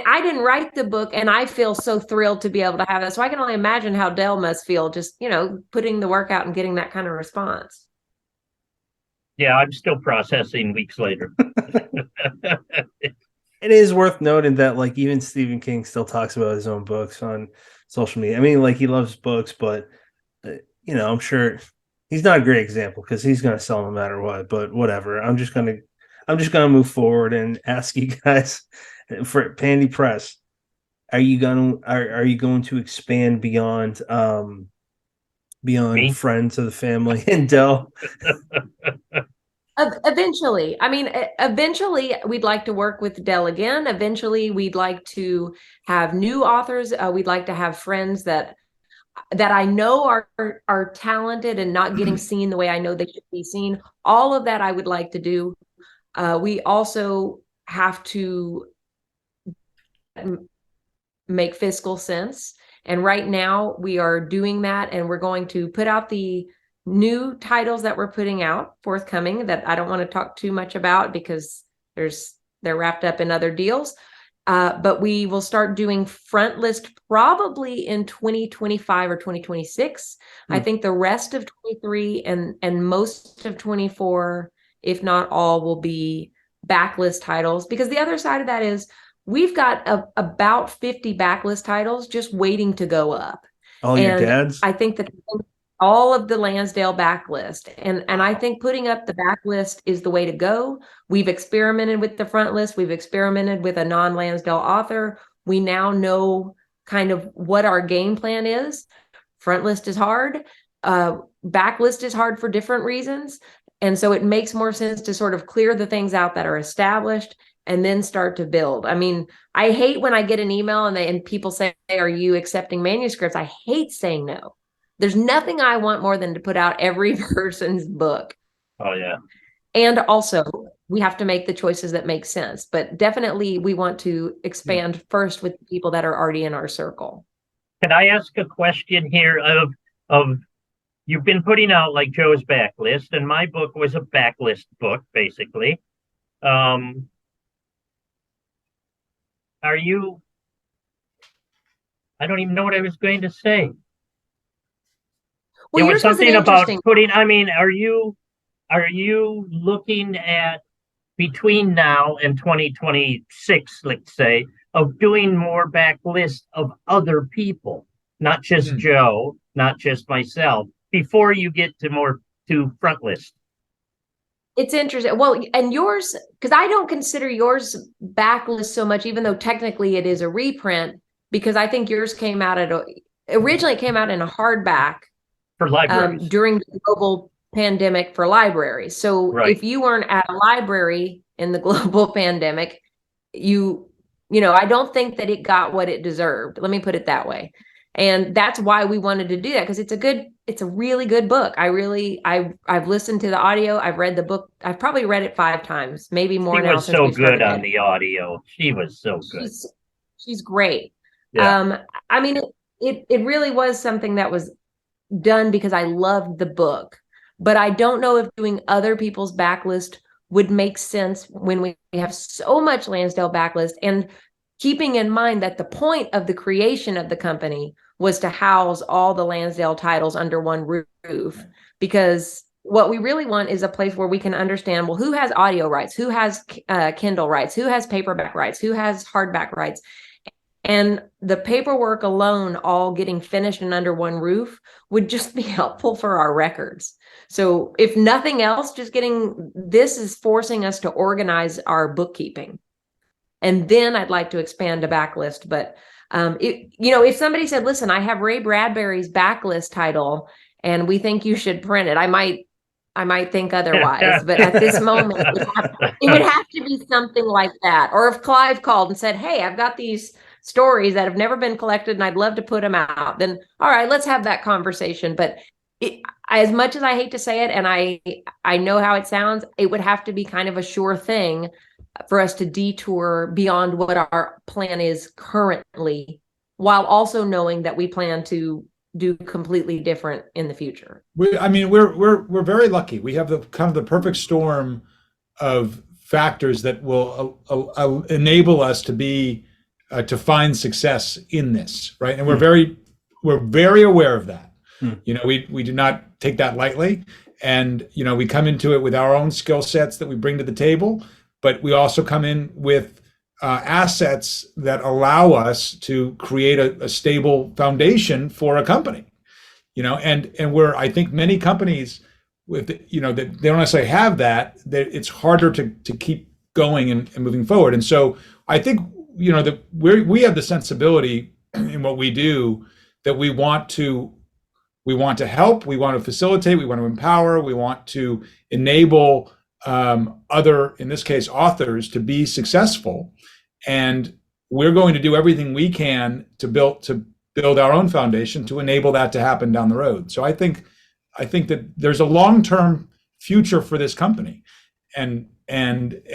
I didn't write the book, and I feel so thrilled to be able to have it. So I can only imagine how Del must feel just, putting the work out and getting that kind of response. Yeah, I'm still processing weeks later. It is worth noting that, like, even Stephen King still talks about his own books on social media. I mean, like, he loves books, but, I'm sure he's not a great example because he's going to sell no matter what, but whatever. I'm just going to move forward and ask you guys for Pandi Press. Are you going to expand beyond Me? friends of the family and Del? Eventually. I mean, eventually we'd like to work with Del again. Eventually we'd like to have new authors. We'd like to have friends that I know are talented and not getting seen the way I know they should be seen. All of that I would like to do. We also have to make fiscal sense. And right now we are doing that, and we're going to put out the new titles that we're putting out forthcoming that I don't want to talk too much about because they're wrapped up in other deals. But we will start doing front list probably in 2025 or 2026. I think the rest of 23 and most of 24, if not all, will be backlist titles, because the other side of that is we've got about 50 backlist titles just waiting to go up. All your dads? I think that all of the Lansdale backlist. And I think putting up the backlist is the way to go. We've experimented with the front list. We've experimented with a non-Lansdale author. We now know kind of what our game plan is. Front list is hard. Backlist is hard for different reasons. And so it makes more sense to sort of clear the things out that are established and then start to build. I mean, I hate when I get an email and people say, "Are you accepting manuscripts?" I hate saying no. There's nothing I want more than to put out every person's book. Oh, yeah. And also, we have to make the choices that make sense. But definitely, we want to expand first with people that are already in our circle. Can I ask a question here of you've been putting out like Joe's backlist, and my book was a backlist book, basically. Are you, I don't even know what I was going to say. Well, it was something about putting, I mean, are you looking at between now and 2026, let's say, of doing more backlist of other people, not just Joe, not just myself, before you get to front list? It's interesting. Well, and yours, because I don't consider yours backlist so much, even though technically it is a reprint, because I think yours originally came out in a hardback For libraries. during the global pandemic for libraries. So Right. if you weren't at a library in the global pandemic, I don't think that it got what it deserved. Let me put it that way. And that's why we wanted to do that, because it's a really good book. I've listened to the audio. I've read the book. I've probably read it 5 times, maybe more She now was since so we started good on it. the audio. She was so good. She's great. Yeah. I mean, it really was something that was done because I loved the book, but I don't know if doing other people's backlist would make sense when we have so much Lansdale backlist, and keeping in mind that the point of the creation of the company was to house all the Lansdale titles under one roof, because what we really want is a place where we can understand, well, who has audio rights, who has Kindle rights, who has paperback rights, who has hardback rights. And the paperwork alone, all getting finished and under one roof, would just be helpful for our records. So if nothing else, this is forcing us to organize our bookkeeping. And then I'd like to expand a backlist. But if somebody said, listen, I have Ray Bradbury's backlist title and we think you should print it, I might think otherwise. But at this moment, it would have to be something like that. Or if Clive called and said, hey, I've got these stories that have never been collected and I'd love to put them out, then all right, let's have that conversation. But as much as I hate to say it, and I know how it sounds, it would have to be kind of a sure thing for us to detour beyond what our plan is currently, while also knowing that we plan to do completely different in the future. We're very lucky. We have the kind of the perfect storm of factors that will enable us to find success in this, right? And we're very aware of that. We do not take that lightly, and we come into it with our own skill sets that we bring to the table, but we also come in with assets that allow us to create a stable foundation for a company. And where I think many companies that they don't necessarily have that it's harder to keep going and moving forward. And so I think that we have the sensibility in what we do that we want to help, we want to facilitate, we want to empower, we want to enable other, in this case, authors to be successful. And we're going to do everything we can to build our own foundation to enable that to happen down the road. So I think that there's a long-term future for this company, and I'm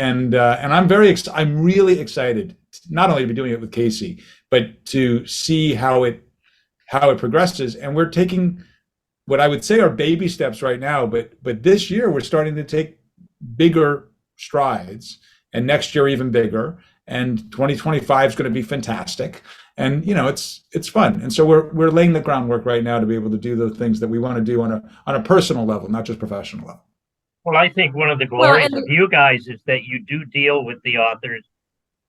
really excited not only to be doing it with Kasey, but to see how it progresses. And we're taking what I would say are baby steps right now, but this year we're starting to take bigger strides, and next year even bigger, and 2025 is going to be fantastic. And it's fun. And so we're laying the groundwork right now to be able to do the things that we want to do on a personal level, not just professional level. Well, I think one of the glories of you guys is that you do deal with the authors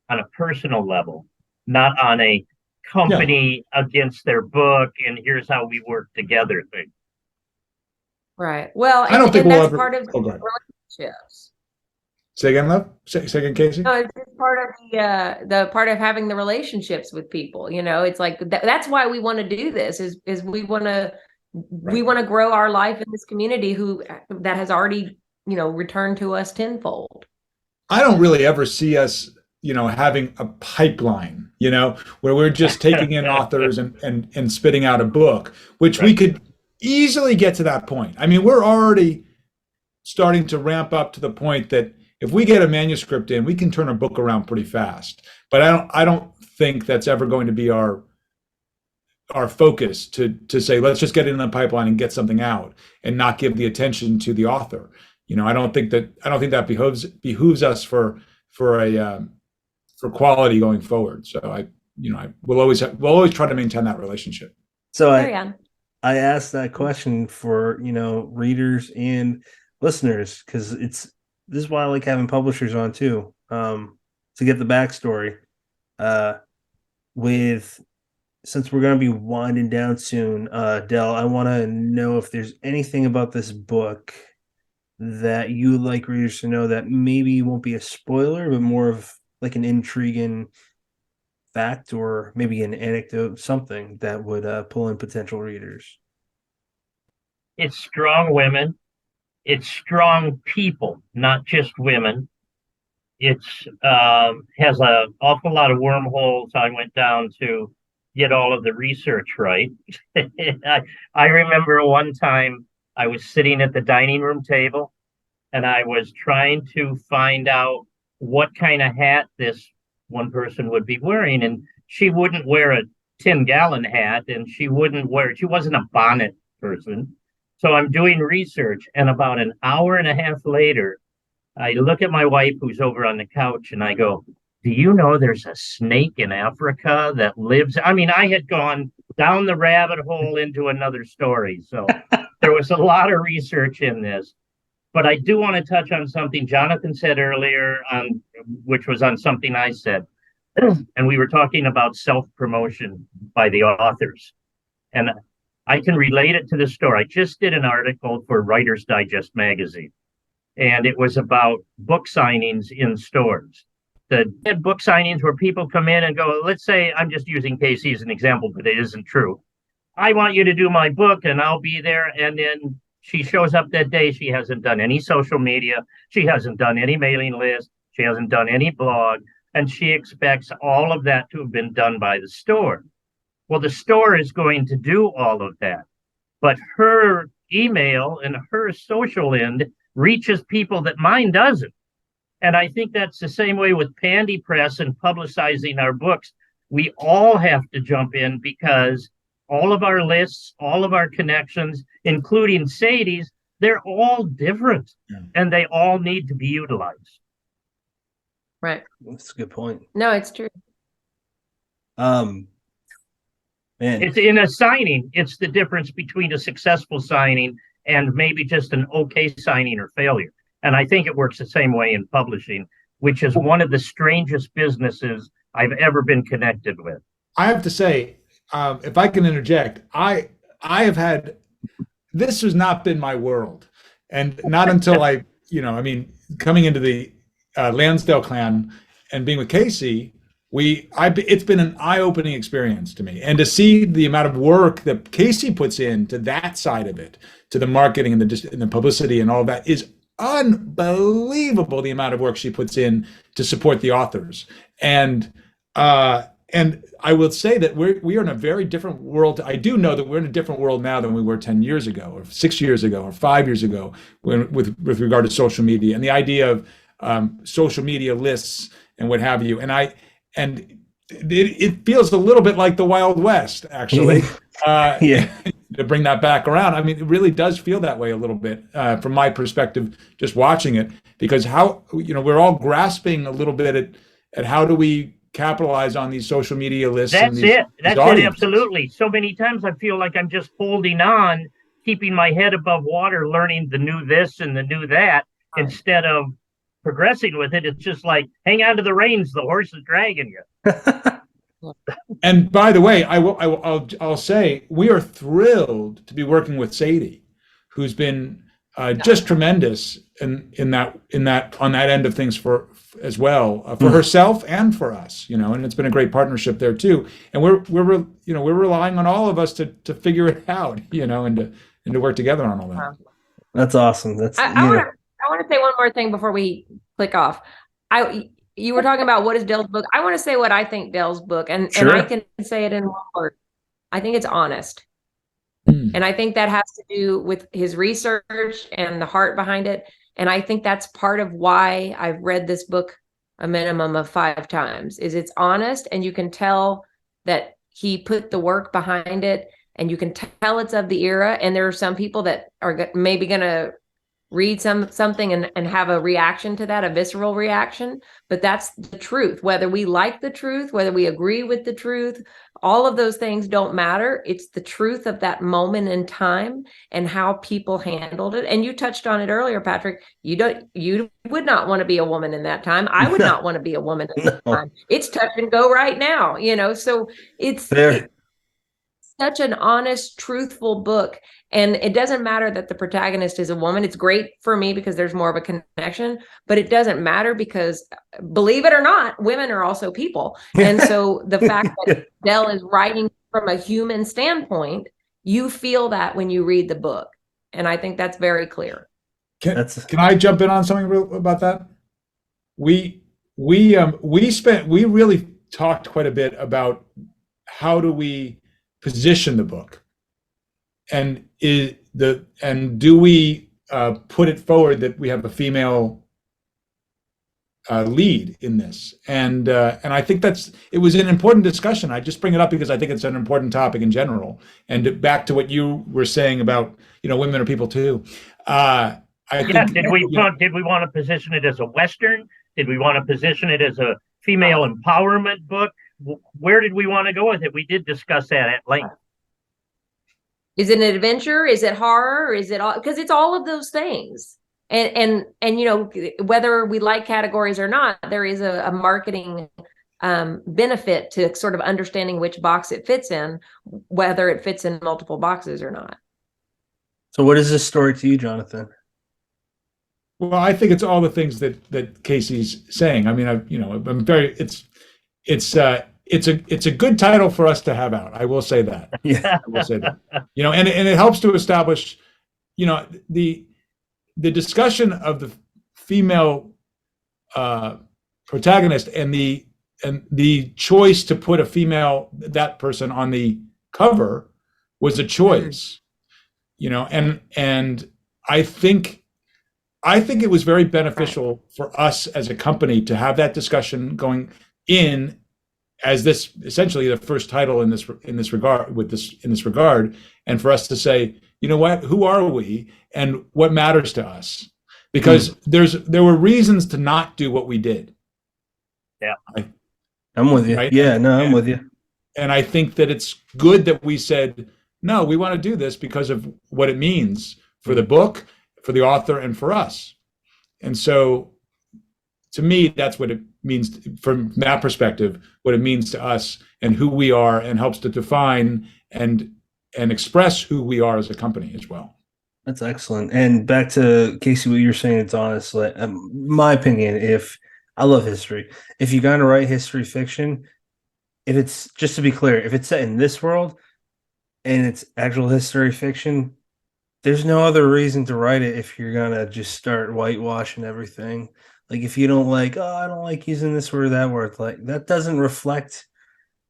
on a personal level, not on a company against their book and here's how we work together thing. Right. Well, I don't think that's part of the relationships. Say again, Lev? Say again, Kasey? No, it's just part of the part of having the relationships with people. It's like that's why we want to do this. Is we want to grow our life in this community that has already returned to us tenfold. I don't really ever see us having a pipeline, where we're just taking in authors and spitting out a book, which we could easily get to that point. I mean, we're already starting to ramp up to the point that if we get a manuscript in, we can turn a book around pretty fast. But I don't think that's ever going to be our focus to say, let's just get it in the pipeline and get something out and not give the attention to the author. I don't think that behooves us for quality going forward. So we'll always try to maintain that relationship. So I asked that question for readers and listeners, because this is why I like having publishers on too, to get the backstory. Since we're going to be winding down soon, Del, I want to know if there's anything about this book that you would like readers to know that maybe won't be a spoiler, but more of like an intriguing fact or maybe an anecdote, something that would pull in potential readers. It's strong women. It's strong people, not just women. It's has an awful lot of wormholes I went down to get all of the research right. I remember one time I was sitting at the dining room table and I was trying to find out what kind of hat this one person would be wearing. And she wouldn't wear a 10-gallon hat and she wasn't a bonnet person. So I'm doing research, and about an hour and a half later, I look at my wife who's over on the couch and I go, do you know there's a snake in Africa that lives? I mean, I had gone down the rabbit hole into another story. So there was a lot of research in this. But I do want to touch on something Jonathan said earlier, which was on something I said. And we were talking about self-promotion by the authors. And I can relate it to the story. I just did an article for Writer's Digest magazine, and it was about book signings in stores. The book signings where people come in and go, let's say, I'm just using Kasey as an example, but it isn't true. I want you to do my book and I'll be there. And then she shows up that day. She hasn't done any social media. She hasn't done any mailing list. She hasn't done any blog. And she expects all of that to have been done by the store. Well, the store is going to do all of that. But her email and her social end reaches people that mine doesn't. And I think that's the same way with Pandi Press and publicizing our books. We all have to jump in because all of our lists, all of our connections, including Sadie's, they're all different and they all need to be utilized. Right. That's a good point. No, it's true. Man, it's in a signing. It's the difference between a successful signing and maybe just an okay signing or failure. And I think it works the same way in publishing, which is one of the strangest businesses I've ever been connected with. I have to say, if I can interject, I have had, this has not been my world. And not until coming into the Lansdale clan and being with Kasey, it's been an eye-opening experience to me. And to see the amount of work that Kasey puts into that side of it, to the marketing and the publicity and all of that, is unbelievable, the amount of work she puts in to support the authors. And I will say that we are in a very different world. I do know that we're in a different world now than we were 10 years ago, or 6 years ago, or 5 years ago, with regard to social media and the idea of social media lists and what have you. And it feels a little bit like the Wild West, actually. Yeah. To bring that back around, I mean, it really does feel that way a little bit from my perspective, just watching it, because we're all grasping a little bit at how do we capitalize on these social media lists. That's it. Absolutely. So many times I feel like I'm just holding on, keeping my head above water, learning the new this and the new that, instead of progressing with it. It's just like, hang on to the reins, the horse is dragging you. And by the way, I'll say we are thrilled to be working with Sadie, who's been just tremendous in that on that end of things for herself and for us, and it's been a great partnership there too. And we're relying on all of us to figure it out, and to work together on all that. That's awesome. I want to say one more thing before we click off. You were talking about what is Dell's book. I want to say what I think Dell's book, and I can say it in one word. I think it's honest. And I think that has to do with his research and the heart behind it. And I think that's part of why I've read this book a minimum of 5 times, is it's honest, and you can tell that he put the work behind it, and you can tell it's of the era. And there are some people that are maybe going to read something and have a reaction to that, a visceral reaction, but that's the truth. Whether we like the truth, whether we agree with the truth, all of those things don't matter. It's the truth of that moment in time and how people handled it. And you touched on it earlier, Patrick. You would not want to be a woman in that time. I would not want to be a woman in that time. It's touch and go right now, so it's such an honest, truthful book. And it doesn't matter that the protagonist is a woman. It's great for me because there's more of a connection, but it doesn't matter because, believe it or not, women are also people. And so the fact that Dell is writing from a human standpoint, you feel that when you read the book. And I think that's very clear. Can I jump in on something about that? We really talked quite a bit about how do we position the book, and do we put it forward that we have a female lead in this, and I think it was an important discussion. I just bring it up because I think it's an important topic in general. And back to what you were saying about, women are people too. Did we want to position it as a Western? Did we want to position it as a female empowerment book? Where did we want to go with it? We did discuss that at length. Is it an adventure? Is it horror? Is it all? Because it's all of those things. And whether we like categories or not, there is a marketing benefit to sort of understanding which box it fits in, whether it fits in multiple boxes or not. So what is this story to you, Jonathan? Well, I think it's all the things that Kasey's saying. I mean, I'm very. It's a good title for us to have out. I will say that. Yeah, I will say that. And it helps to establish, the discussion of the female protagonist and the choice to put that person on the cover was a choice, and I think it was very beneficial for us as a company to have that discussion going in as this essentially the first title in this regard, and for us to say, you know what, who are we and what matters to us? Because there were reasons to not do what we did. Yeah. I'm with you. Right? Yeah, no, I'm with you. And I think that it's good that we said, no, we want to do this because of what it means for the book, for the author, and for us. And so to me, that's what it means from that perspective, what it means to us and who we are, and helps to define and express who we are as a company as well. That's excellent. And back to Kasey, what you're saying, it's honestly, my opinion, I love history. If you're going to write history fiction, if it's, just to be clear, if it's set in this world and it's actual history fiction, there's no other reason to write it if you're going to just start whitewashing everything. Like if you don't like, I don't like using this word or that word, like that doesn't reflect,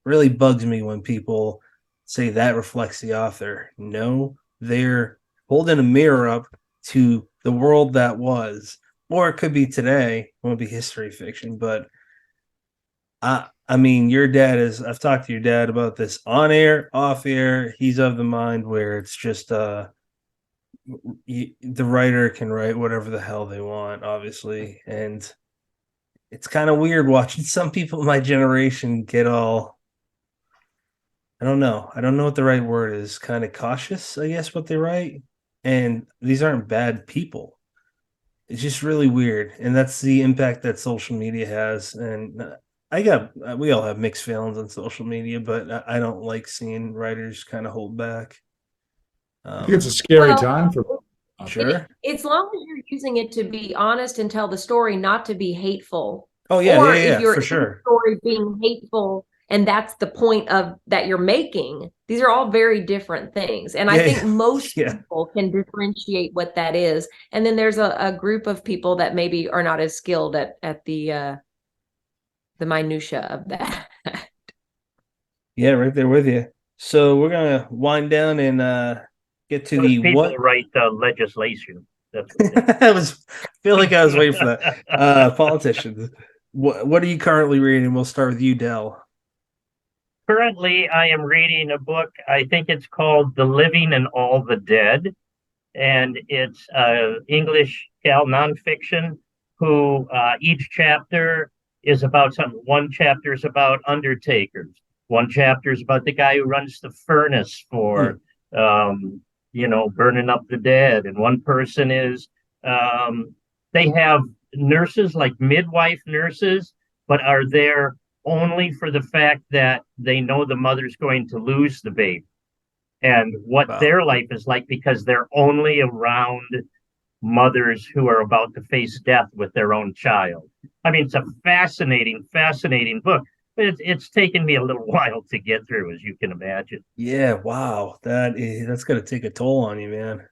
really bugs me when people say that reflects the author. No, they're holding a mirror up to the world that was, or it could be today. It won't be history fiction, but I mean, your dad I've talked to your dad about this on air, off air. He's of the mind where it's just, the writer can write whatever the hell they want, obviously. And it's kind of weird watching some people in my generation get all, I don't know what the right word is, kind of cautious, I guess, what they write. And these aren't bad people. It's just really weird. And that's the impact that social media has. And we all have mixed feelings on social media, but I don't like seeing writers kind of hold back. I think it's a scary time for sure. It's long as you're using it to be honest and tell the story, not to be hateful. Oh yeah, or yeah, if you're for sure. Story being hateful, and that's the point of that you're making. These are all very different things, and I think most people can differentiate what that is. And then there's a group of people that maybe are not as skilled at the minutia of that. Yeah, right there with you. So we're gonna wind down and get to the people what write the legislation. That's I feel like I was waiting for that. Politicians. What are you currently reading? We'll start with you, Del. Currently, I am reading a book. I think it's called The Living and All the Dead, and it's English nonfiction. Who each chapter is about something. One chapter is about undertakers. One chapter is about the guy who runs the furnace for, burning up the dead. And one person is, they have nurses, like midwife nurses, but are there only for the fact that they know the mother's going to lose the baby, and what their life is like, because they're only around mothers who are about to face death with their own child. I mean, it's a fascinating book. But it's taken me a little while to get through, as you can imagine. Yeah, wow. That's going to take a toll on you, man.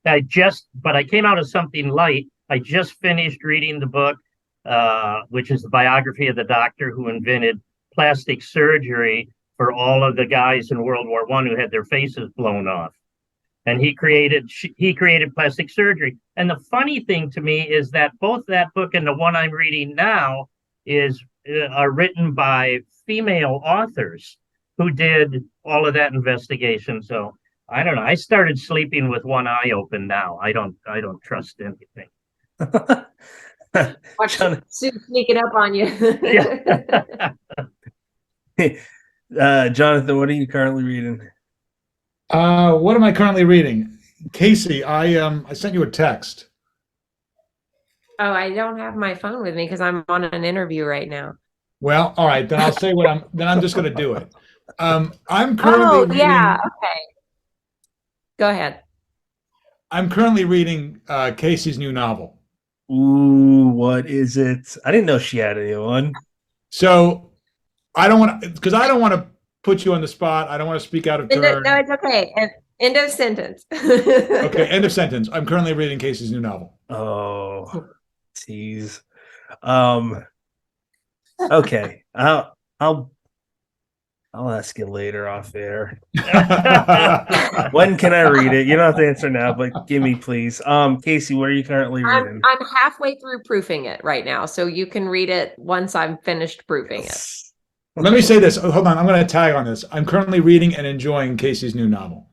but I came out of something light. I just finished reading the book, which is the biography of the doctor who invented plastic surgery for all of the guys in World War I who had their faces blown off. And he created plastic surgery. And the funny thing to me is that both that book and the one I'm reading now are written by female authors who did all of that investigation. So I don't know. I started sleeping with one eye open now. I don't trust anything. Watch Sue sneaking up on you. Jonathan, what are you currently reading? What am I currently reading? Kasey, I sent you a text. Oh, I don't have my phone with me because I'm on an interview right now. Well, all right, then I'll say then I'm just going to do it. I'm currently okay. Go ahead. I'm currently reading Kasey's new novel. Ooh, what is it? I didn't know she had a new one. So I don't want to put you on the spot. I don't want to speak out of turn. No, it's okay. End of sentence. Okay, end of sentence. I'm currently reading Kasey's new novel. Oh, tease. Okay, I'll ask you later off air. When can I read it? You don't have to answer now, but give me, please. Kasey, what are you currently reading? I'm halfway through proofing it right now, so you can read it once I'm finished proofing it. Let me say this. Hold on, I'm going to tag on this. I'm currently reading and enjoying Kasey's new novel.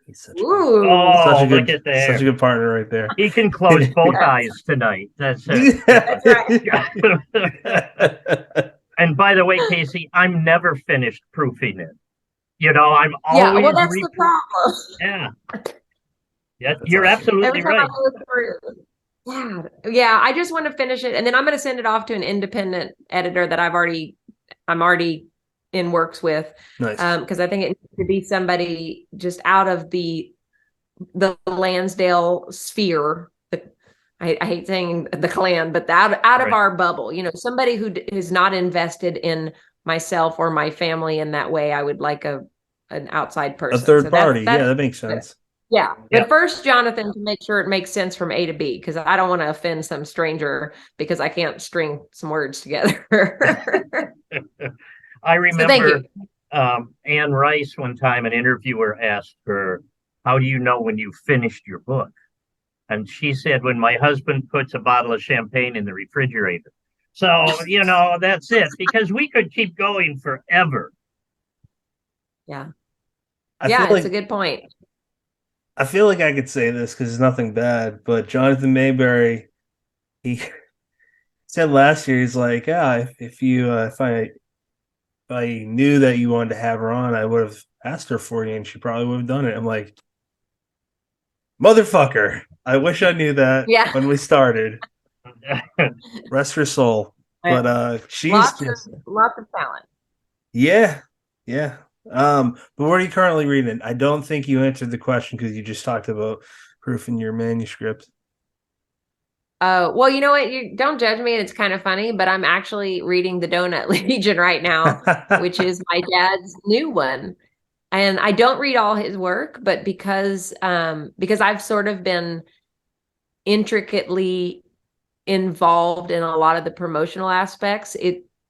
He's such a good partner right there. He can close both eyes tonight. That's it. That's right. And by the way, Kasey, I'm never finished proofing it. You know, I'm always. Yeah, well, that's the problem. Yeah, you're absolutely right. Yeah. I just want to finish it, and then I'm going to send it off to an independent editor that I'm already in works with. Nice. Because I think it needs to be somebody just out of the Lansdale sphere. I hate saying the clan, but out of our bubble, you know, somebody who is not invested in myself or my family in that way. I would like an outside person, a third party. That makes sense. Yeah. But first, Jonathan, to make sure it makes sense from A to B, because I don't want to offend some stranger because I can't string some words together. I remember Anne Rice one time, an interviewer asked her, "How do you know when you finished your book?" And she said, "When my husband puts a bottle of champagne in the refrigerator." So, you know, that's it, because we could keep going forever. Yeah. It's a good point. I feel like I could say this because it's nothing bad, but Jonathan Mayberry, he said last year, he's like, if I knew that you wanted to have her on, I would have asked her for you and she probably would have done it. I'm like, motherfucker, I wish I knew that when we started. Rest her soul. But she's lots of talent. Yeah. But what are you currently reading? I don't think you answered the question because you just talked about proofing your manuscript. Well, you know what? You don't judge me. It's kind of funny, but I'm actually reading The Donut Legion right now, which is my dad's new one. And I don't read all his work, but because I've sort of been intricately involved in a lot of the promotional aspects,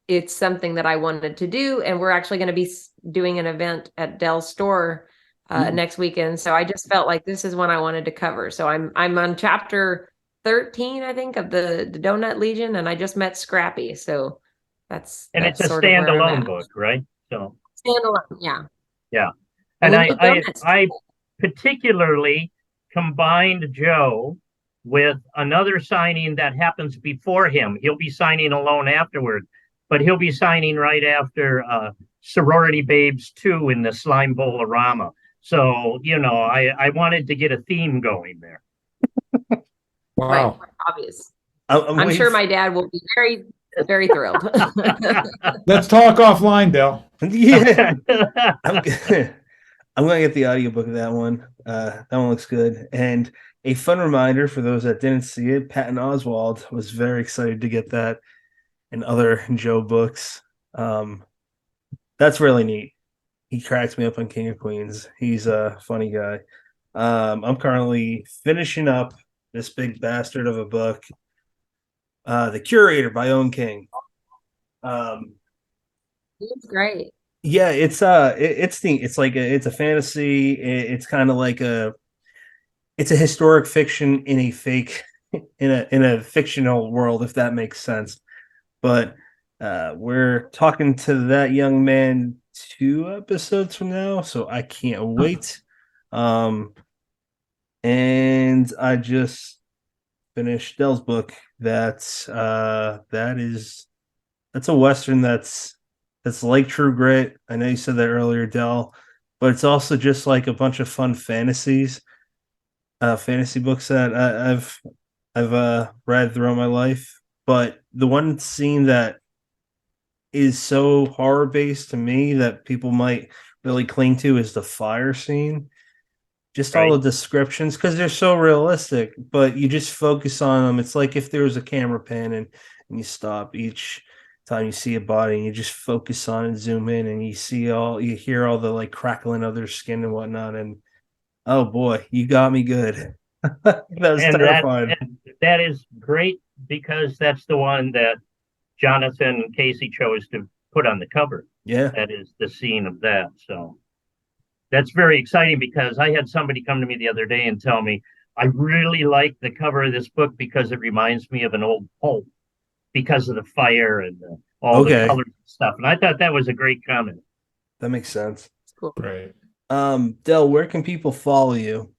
it's something that I wanted to do. And we're actually going to be doing an event at Dell's store next weekend. So I just felt like this is one I wanted to cover. So I'm on chapter 13, I think, of the Donut Legion, and I just met Scrappy. So that's it's a standalone book, right? So standalone, yeah. Yeah. And I particularly combined Joe with another signing that happens before him. He'll be signing alone afterward, but he'll be signing right after Sorority Babes 2 in the Slime Bowl-orama. So, you know, I wanted to get a theme going there. Wow. Right, obvious. I'm sure my dad will be very, very thrilled. Let's talk offline, Del. Yeah. I'm going to get the audiobook of that one. That one looks good. And a fun reminder for those that didn't see it, Patton Oswalt was very excited to get that and other Joe books. That's really neat. He cracks me up on King of Queens. He's a funny guy. I'm currently finishing up this big bastard of a book, The Curator by Owen King. It's great. Yeah, it's it's a fantasy. It's kind of like it's a historic fiction in a fake in a fictional world, if that makes sense. But we're talking to that young man 2 episodes from now, so I can't wait. And I just finished Dell's book. That's a Western that's like True Grit. I know you said that earlier, Dell, but it's also just like a bunch of fun fantasy books that I've read throughout my life. But the one scene that is so horror based to me that people might really cling to is the fire scene. Just all Right. the descriptions, because they're so realistic, but you just focus on them. It's like if there was a camera pan and you stop each time you see a body and you just focus on and zoom in and you hear all the like crackling of their skin and whatnot. And oh boy, you got me good. That was terrifying. And that is great because that's the one that Jonathan and Kasey chose to put on the cover. Yeah. That is the scene of that. So that's very exciting because I had somebody come to me the other day and tell me, I really like the cover of this book because it reminds me of an old pulp because of the fire and all the Okay. colors and stuff. And I thought that was a great comment. That makes sense. Cool. Great. Del, where can people follow you?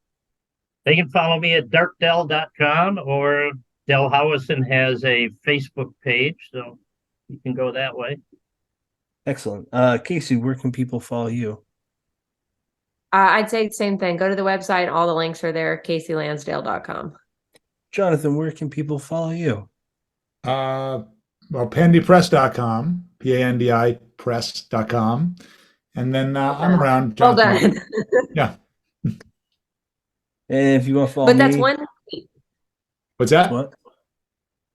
They can follow me at darkdell.com, or Del Howison has a Facebook page, so you can go that way. Excellent. Kasey, where can people follow you? I'd say the same thing. Go to the website. All the links are there. KaseyLansdale.com. Jonathan, where can people follow you? Well, pandipress.com, Pandi press.com. And then I'm around. Well Jonathan. done. Yeah. And if you want to follow But me, that's one T. What's that? what?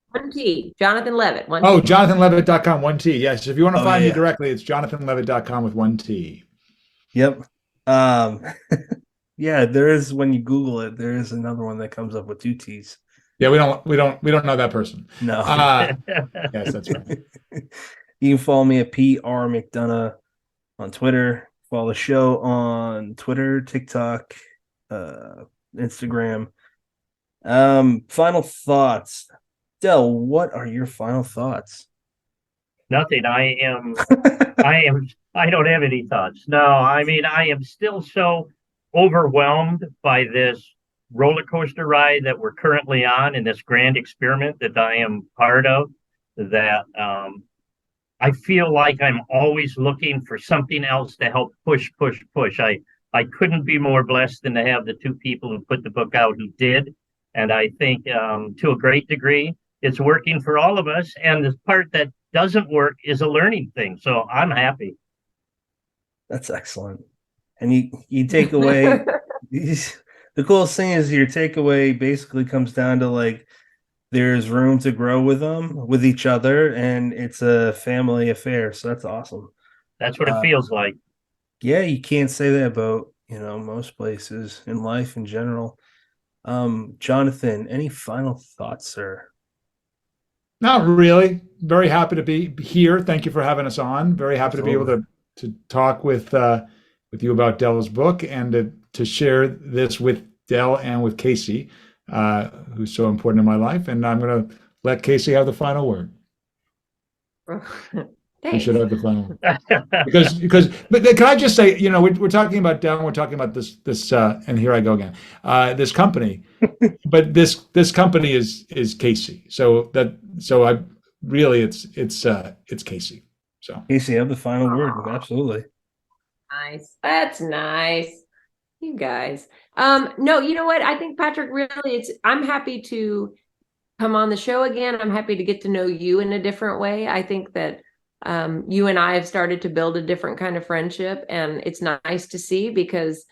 One T. Jonathan Levit. One Oh, T. jonathanlevitt.com, one T. Yes. If you want to find me yeah. directly, it's jonathanlevitt.com with one T. Yep. Yeah, there is, when you Google it, there is another one that comes up with 2 T's. Yeah, we don't know that person. No. Yes, that's right. You can follow me at PR McDonough on Twitter. Follow the show on Twitter, TikTok, Instagram. Final thoughts. Del, what are your final thoughts? Nothing. I don't have any thoughts. No, I mean, I am still so overwhelmed by this roller coaster ride that we're currently on in this grand experiment that I am part of, that I feel like I'm always looking for something else to help push. I couldn't be more blessed than to have the 2 people who put the book out who did. And I think to a great degree, it's working for all of us. And the part that doesn't work is a learning thing. So I'm happy. That's excellent. And you take away the coolest thing is your takeaway basically comes down to like there's room to grow with each other, and it's a family affair. So that's awesome. That's what it feels like. Yeah, you can't say that about, most places in life in general. Jonathan, any final thoughts, sir? Not really. Very happy to be here. Thank you for having us on. Very happy to be able to talk with you about Dell's book and to share this with Del and with Kasey, who's so important in my life. And I'm going to let Kasey have the final word. You should have the final word. But can I just say, we're talking about Del, we're talking about this, and here I go again, this company, but this company is Kasey. So I really, it's Kasey. So Kasey, have the final word. Absolutely. Nice. That's nice. You guys. No, you know what? I think, Patrick, really, I'm happy to come on the show again. I'm happy to get to know you in a different way. I think that you and I have started to build a different kind of friendship, and it's nice to see because,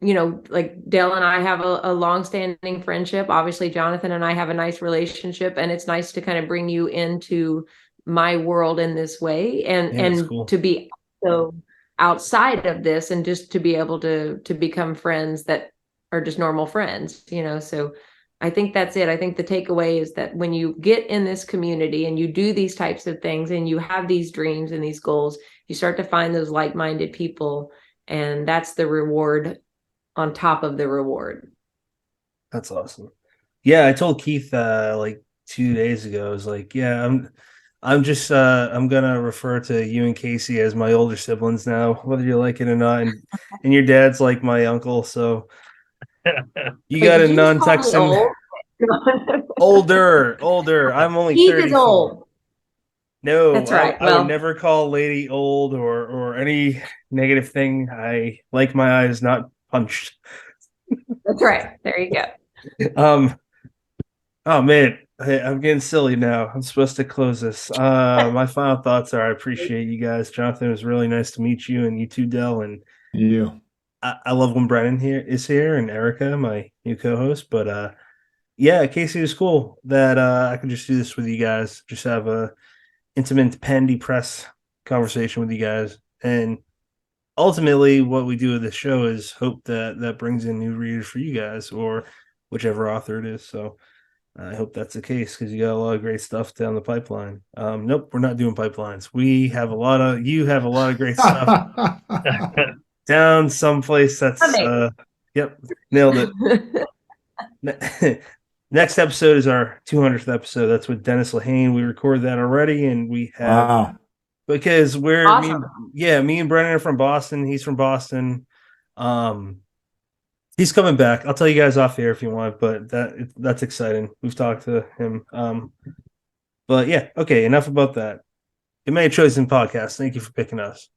like Del and I have a long-standing friendship. Obviously, Jonathan and I have a nice relationship, and it's nice to kind of bring you into my world in this way, and cool. to be so outside of this, and just to be able to become friends that are just normal friends, so I think that's it. I think the takeaway is that when you get in this community and you do these types of things and you have these dreams and these goals, you start to find those like-minded people, and that's the reward on top of the reward. That's awesome. Yeah, I told Keith like 2 days ago, I was like, yeah, I'm just I'm gonna refer to you and Kasey as my older siblings now, whether you like it or not. And your dad's like my uncle, so you got a non-Texan. Older. I'm only Keith 34. is old. No, That's right. I would never call a lady old or any negative thing. I like my eyes not punched. That's right. There you go. Oh man, I'm getting silly now. I'm supposed to close this. My final thoughts are: I appreciate you guys. Jonathan, it was really nice to meet you, and you too, Del. And You. I love when Brennan is here, and Erica, my new co-host. But yeah, Kasey, was cool that I could just do this with you guys. Just have a intimate Pandi press conversation with you guys, and ultimately, what we do with this show is hope that brings in new readers for you guys, or whichever author it is. So I hope that's the case, because you got a lot of great stuff down the pipeline. Nope, we're not doing pipelines. You have a lot of great stuff down someplace that's yep, nailed it. Next episode is our 200th episode. That's with Dennis Lehane. We recorded that already, and we have because we're awesome. me and Brennan are from Boston. He's from Boston. He's coming back. I'll tell you guys off air if you want, but that's exciting. We've talked to him. But yeah, okay, enough about that. You made a choice in podcast. Thank you for picking us.